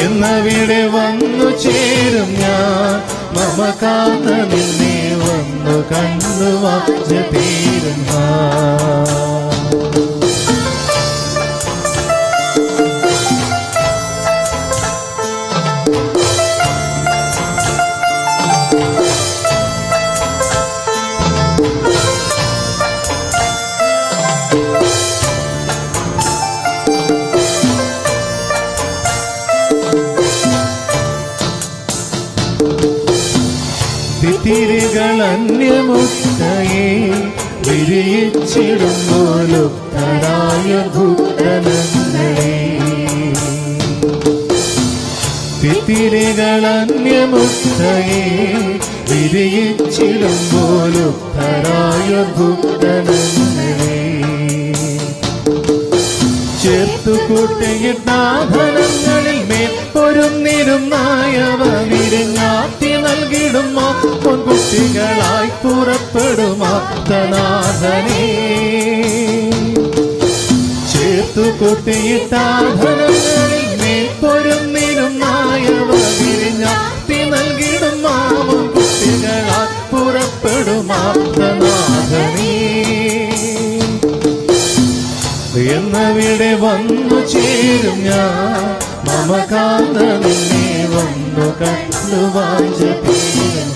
എന്നവിടെ വന്നു ചേരും ഞാൻ മമകാന്ത നിന്നെ വന്നു കണ്ടു വാഞ്ച തീരും. തിരികൾ അന്യമുക്തയെ വിരിയിച്ചിടുമ്പോലുക്തരായ ഭൂതനങ്ങളെ. തിരികൾ അന്യമുക്തയെ വിരിയിച്ചിടുമ്പോലുക്തരായ ഭൂതനങ്ങളെ. ചേർത്തുകൂട്ടിയിട്ടാഭരണങ്ങളിൽ മേൽപ്പൊരുന്നിരുന്നായവ വിരിഞ്ഞാത്തി നൽകിടുമോ പൊൻകുട്ടികളായി പുറപ്പെടുമാത്തനാഥനേ. ചേർത്തുകൂട്ടിയിട്ടാഭരണങ്ങളിൽ മേൽപ്പൊരുന്നിരുന്നായവ വിരിഞ്ഞാത്തി നൽകിടുമോ പൊൻകുട്ടികളായി പുറപ്പെടുമാത്തനാഥനേ. എന്നവിടെ വന്നു ചേരും ഞാൻ മമകാന്ത നിന്നെ വന്നു കണ്ടു വാഞ്ച തീരും.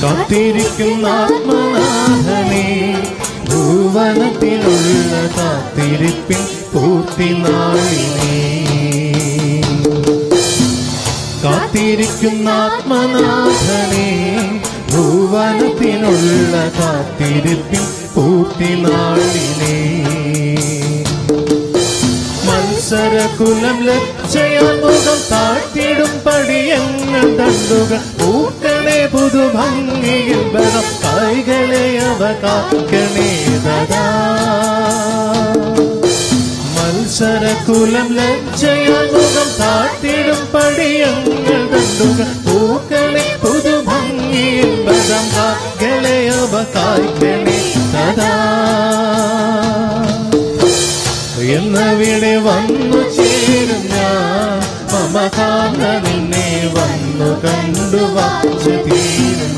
കാത്തിരിക്കുന്ന ആത്മനാഥനെ ഭുവനത്തിലുള്ള കാത്തിരിപ്പിൻ പൂർത്തി നാളിനെ. കാത്തിരിക്കുന്ന ആത്മനാഥനെ ഭുവനത്തിനുള്ള കാത്തിരിപ്പിൻ പൂർത്തി നാളിനെ. മത്സരകുലം ലജ്ജയാൽ മുഖം താഴ്ത്തിടും പടിയങ്ങൾ തണ്ടുകൾ പൂക്കണേ പുതുഭംഗിയിൽ ബലം കൈകളെ അവ കാക്കണേ ദാ. മത്സരകുലം ലജ്ജയാൽ മുഖം താഴ്ത്തിടും പടിയങ്ങൾ തണ്ടുകൾ പൂക്കണേ പുതുഭംഗിയിൽ ബലം കാക്കണേ അവ കായ്ക്കണേ ദാ. എന്നവിടെ വന്നു ചേരും ഞാൻ മമകാന്ത നിന്നെ വന്നു കണ്ടു വാഞ്ച തീരും.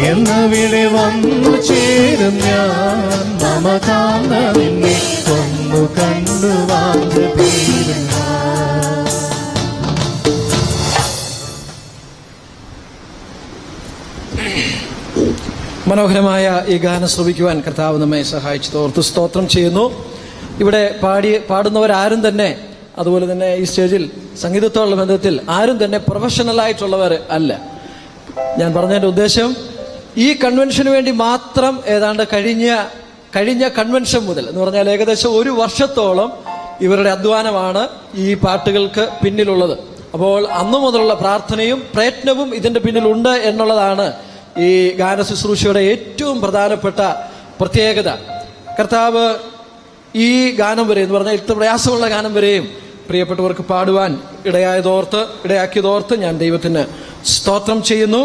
എന്നവിടെ വന്നു ചേരും ഞാൻ മമകാന്ത നിന്നെ വന്നു കണ്ടു വാഞ്ച തീരും. മനോഹരമായ ഈ ഗാനം ശ്രവിക്കുവാൻ കർത്താവ് നമ്മെ സഹായിച്ചത് ഓർത്ത് സ്തോത്രം ചെയ്യുന്നു. ഇവിടെ പാടുന്നവരാരും തന്നെ, അതുപോലെ തന്നെ ഈ സ്റ്റേജിൽ സംഗീതത്തോടുള്ള ബന്ധത്തിൽ ആരും തന്നെ പ്രൊഫഷണലായിട്ടുള്ളവർ അല്ല. ഞാൻ പറഞ്ഞതിൻ്റെ ഉദ്ദേശം, ഈ കൺവെൻഷന് വേണ്ടി മാത്രം ഏതാണ്ട് കഴിഞ്ഞ കൺവെൻഷൻ മുതൽ എന്ന് പറഞ്ഞാൽ ഏകദേശം 1 വർഷത്തോളം ഇവരുടെ അധ്വാനമാണ് ഈ പാട്ടുകൾക്ക് പിന്നിലുള്ളത്. അപ്പോൾ അന്നു മുതലുള്ള പ്രാർത്ഥനയും പ്രയത്നവും ഇതിന്റെ പിന്നിലുണ്ട് എന്നുള്ളതാണ് ഈ ഗാന ശുശ്രൂഷയുടെ ഏറ്റവും പ്രധാനപ്പെട്ട പ്രത്യേകത. കർത്താവ് ഈ ഗാനം വരെ എന്ന് പറഞ്ഞാൽ ഇത്ര പ്രയാസമുള്ള ഗാനം വരെയും പ്രിയപ്പെട്ടവർക്ക് പാടുവാൻ ഇടയാക്കിയതോർത്ത് ഞാൻ ദൈവത്തിന് സ്തോത്രം ചെയ്യുന്നു.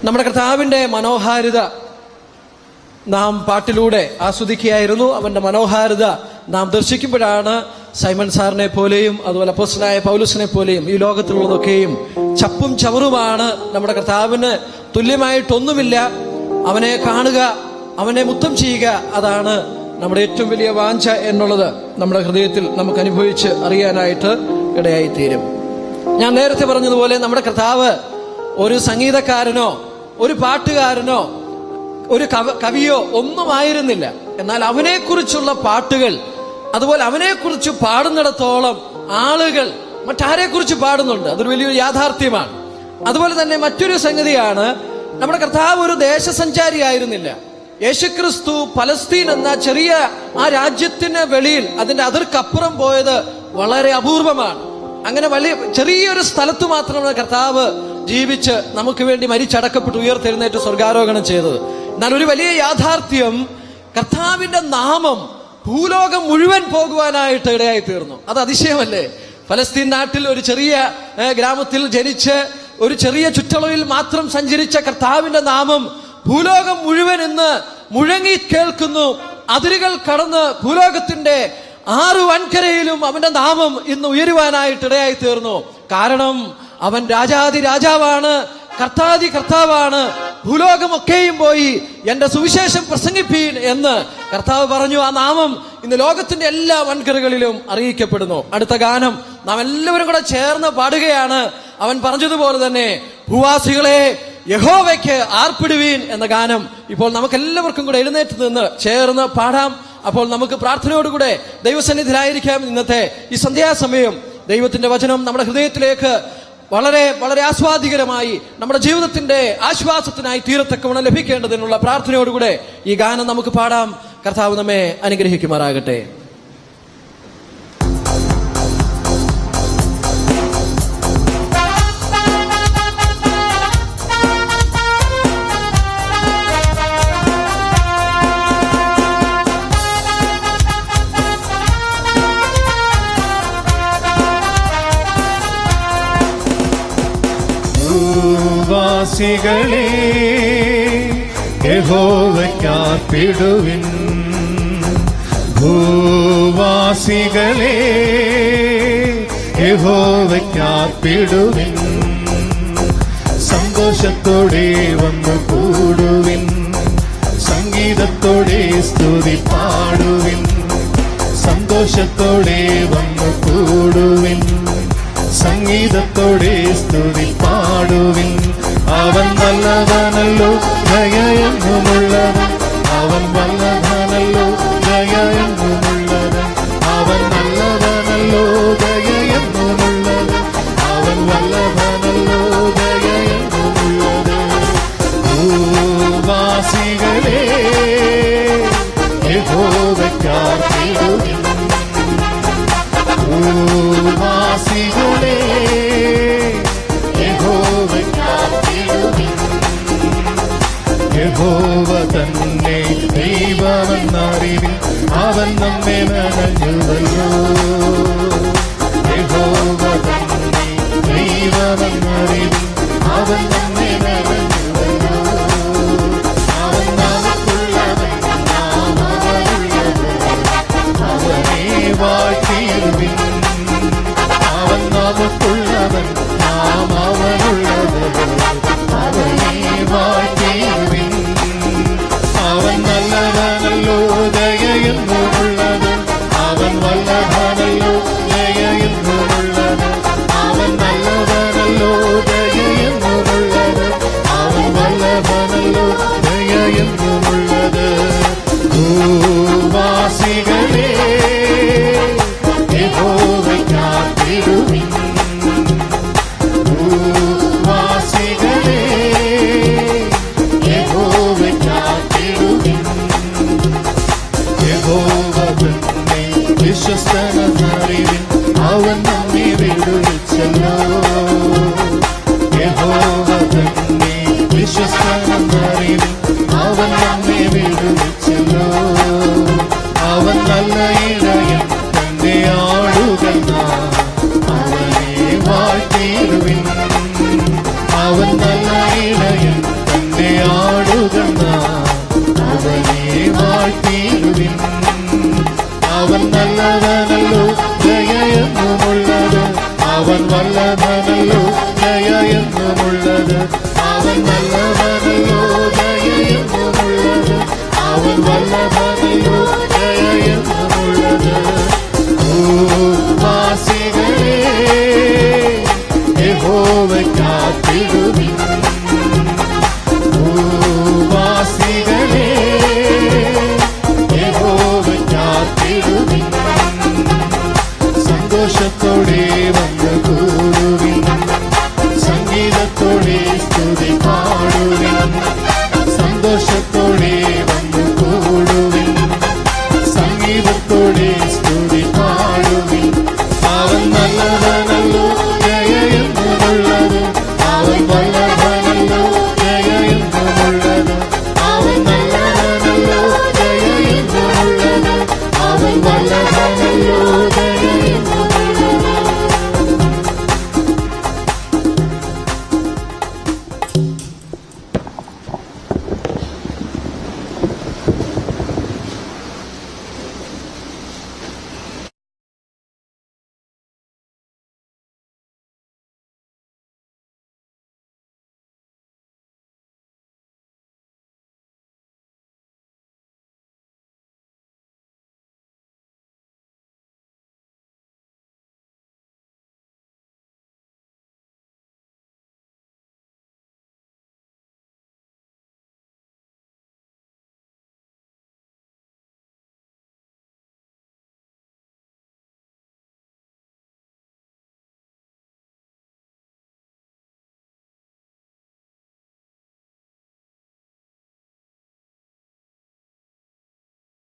നമ്മുടെ കർത്താവിൻ്റെ മനോഹാരിത നാം പാട്ടിലൂടെ ആസ്വദിക്കുകയായിരുന്നു. അവന്റെ മനോഹാരിത നാം ദർശിക്കുമ്പോഴാണ് സൈമൺ സാറിനെ പോലെയും അതുപോലെ അപ്പോസ്തലനായ പൗലോസിനെ പോലെയും ഈ ലോകത്തിലുള്ളതൊക്കെയും ചപ്പും ചവറുമാണ്, നമ്മുടെ കർത്താവിന് തുല്യമായിട്ടൊന്നുമില്ല. അവനെ കാണുക, അവനെ മുത്തം ചെയ്യുക, അതാണ് നമ്മുടെ ഏറ്റവും വലിയ വാഞ്ച എന്നുള്ളത് നമ്മുടെ ഹൃദയത്തിൽ നമുക്ക് അനുഭവിച്ച് അറിയാനായിട്ട് ഇടയായിത്തീരും. ഞാൻ നേരത്തെ പറഞ്ഞതുപോലെ നമ്മുടെ കർത്താവ് ഒരു സംഗീതക്കാരനോ ഒരു പാട്ടുകാരനോ ഒരു കവിയോ ഒന്നും ആയിരുന്നില്ല. എന്നാൽ അവനെക്കുറിച്ചുള്ള പാട്ടുകൾ, അതുപോലെ അവനെക്കുറിച്ച് പാടുന്നിടത്തോളം ആളുകൾ മറ്റാരെക്കുറിച്ച് പാടുന്നുണ്ട്. അതൊരു വലിയൊരു യാഥാർത്ഥ്യമാണ്. അതുപോലെ തന്നെ മറ്റൊരു സംഗതിയാണ്, നമ്മുടെ കർത്താവ് ഒരു ദേശസഞ്ചാരി ആയിരുന്നില്ല. യേശുക്രിസ്തു പലസ്തീൻ എന്ന ചെറിയ ആ രാജ്യത്തിന് വെളിയിൽ, അതിന്റെ അതിർക്കപ്പുറം പോയത് വളരെ അപൂർവമാണ്. അങ്ങനെ വലിയ ചെറിയൊരു സ്ഥലത്ത് മാത്രമാണ് കർത്താവ് ജീവിച്ച് നമുക്ക് വേണ്ടി മരിച്ചടക്കപ്പെട്ട് ഉയർത്തെഴുന്നേറ്റ് സ്വർഗാരോഹണം ചെയ്തത്. എന്നാൽ ഒരു വലിയ യാഥാർത്ഥ്യം, കർത്താവിന്റെ നാമം ഭൂലോകം മുഴുവൻ പോകുവാനായിട്ട് ഇടയായി തീർന്നു. അത് അതിശയമല്ലേ? ഫലസ്തീൻ നാട്ടിൽ ഒരു ചെറിയ ഗ്രാമത്തിൽ ജനിച്ച് ഒരു ചെറിയ ചുറ്റളവിൽ മാത്രം സഞ്ചരിച്ച കർത്താവിന്റെ നാമം ഭൂലോകം മുഴുവൻ ഇന്ന് മുഴങ്ങി കേൾക്കുന്നു. അതിരുകൾ കടന്ന് ഭൂലോകത്തിന്റെ 6 വൻകരയിലും അവന്റെ നാമം ഇന്ന് ഉയരുവാനായിട്ട് ഇടയായി തീർന്നു. കാരണം അവൻ രാജാതി രാജാവാണ്, കർത്താതി കർത്താവാണ്. ഭൂലോകമൊക്കെയും പോയി എന്റെ സുവിശേഷം പ്രസംഗിപ്പീൻ എന്ന് കർത്താവ് പറഞ്ഞു. ആ നാമം ഇന്ന് ലോകത്തിന്റെ എല്ലാ വൻകരകളിലും അറിയിക്കപ്പെടുന്നു. അടുത്ത ഗാനം നാം എല്ലാവരും കൂടെ ചേർന്ന് പാടുകയാണ്. അവൻ പറഞ്ഞതുപോലെ തന്നെ, ഭൂവാസികളെ യഹോവയ്ക്ക് ആർപ്പിടുവീൻ എന്ന ഗാനം ഇപ്പോൾ നമുക്ക് എല്ലാവർക്കും കൂടെ എഴുന്നേറ്റ് നിന്ന് ചേർന്ന് പാടാം. അപ്പോൾ നമുക്ക് പ്രാർത്ഥനയോടുകൂടെ ദൈവസന്നിധിയിലായിരിക്കാം. ഇന്നത്തെ ഈ സന്ധ്യാസമയം ദൈവത്തിന്റെ വചനം നമ്മുടെ ഹൃദയത്തിലേക്ക് വളരെ വളരെ ആസ്വാദികരമായി നമ്മുടെ ജീവിതത്തിന്റെ ആശ്വാസത്തിനായി തീരത്തക്കവണ്ണം ലഭിക്കേണ്ടതിനുള്ള പ്രാർത്ഥനയോടുകൂടെ ഈ ഗാനം നമുക്ക് പാടാം. കർത്താവ് നമ്മെ അനുഗ്രഹിക്കുമാറാകട്ടെ. ഭൂവാസികളെ യഹോവയ്ക്കാർപ്പിടുവിൻ, ഭൂവാസികളെ യഹോവയ്ക്കാർപ്പിടുവിൻ, സന്തോഷത്തോടെ വന്നു കൂടുവിൻ, സംഗീതത്തോടെ സ്തുതി പാടുവിൻ, സന്തോഷത്തോടെ വന്നു കൂടുവിൻ, സംഗീതത്തോടെ സ്തുതി പാടുവിൻ. അവൻ നല്ലവനല്ലോ, ദയയെന്നുമുള്ളത്, അവൻ വല്ലഭനല്ലോ, ദയയെന്നുമുള്ളത്, അവൻ നല്ലവനല്ലോ, ദയയെന്നുമുള്ളത്, അവൻ വല്ലഭനല്ലോ, ദയയെന്നുമുള്ളത്. ഭൂവാസികളെ യഹോവയ്ക്കാർപ്പിടുവിൻ, ഭൂവാസികളെ യഹോവയ്ക്കാർപ്പിടുവിൻ. യഹോവ തന്നെ ദൈവമെന്നറിവിൻ, അവൻ നമ്മെ നനഞ്ഞുവല്ലോ. യഹോവ തന്നെ ദൈവമെന്നറിവിൻ, അവൻ നമ്മെ നനഞ്ഞുവല്ലോ. അവൻ നമുക്കുള്ളവൻ, നാം അവനുള്ളവൻ, അവനെ വാഴ്ത്തിയിടുവിൻ. അവൻ നമുക്കുള്ളവൻ, നാം അവനുള്ളവൻ, അവനെ വാഴ്ത്തിയിടുവിൻ. അവൻ നല്ലവനല്ലോ, ദയയെന്നുമുള്ളത്, അവൻ വല്ലഭനല്ലോ, ദയയെന്നുമുള്ളത്, അവൻ നല്ലവനല്ലോ, ദയയെന്നുമുള്ളത്, അവൻ വല്ലഭനല്ലോ, ദയയെന്നുമുള്ളത്. ഭൂവാസികളെ യഹോവയ്ക്കാർപ്പിടുവിൻ, ഭൂവാസികളെ യഹോവയ്ക്കാർപ്പിടുവിൻ. യഹോവ തന്നെ വിശ്വസ്തനെന്നറിവിൻ, അവൻ നമ്മെ വിടുവിച്ചല്ലോ. യഹോവ തന്നെ വിശ്വസ്തനെന്നറിവിൻ, അവൻ നമ്മെ വിടുവിച്ചല്ലോ. അവൻ നല്ല ഇടയൻ, തന്റെ ആടുകൾ നാം അവനെ വാഴ്ത്തിയിടുവിൻ. അവൻ നല്ല ഇടയൻ, തന്റെ ആടുകൾ നാം അവനെ വാഴ്ത്തിയിടുവിൻ. അവൻ വല്ലഭനല്ലോ ജയയെന്നുമുള്ളത്, അവൻ വല്ലഭനല്ലോ ജയയെന്നുമുള്ളത്, അവൻ വല്ലഭനല്ലോ ജയയെന്നുമുള്ളത്, അവൻ വല്ലഭനല്ലോ ജയയെന്നുമുള്ളത്. ഭൂവാസികളെ യഹോവയ്ക്കാത്തിടുവിൻ, ഭൂവാസികളെ യഹോവയ്ക്കാത്തിടുവിൻ, സന്തോഷത്തോടെ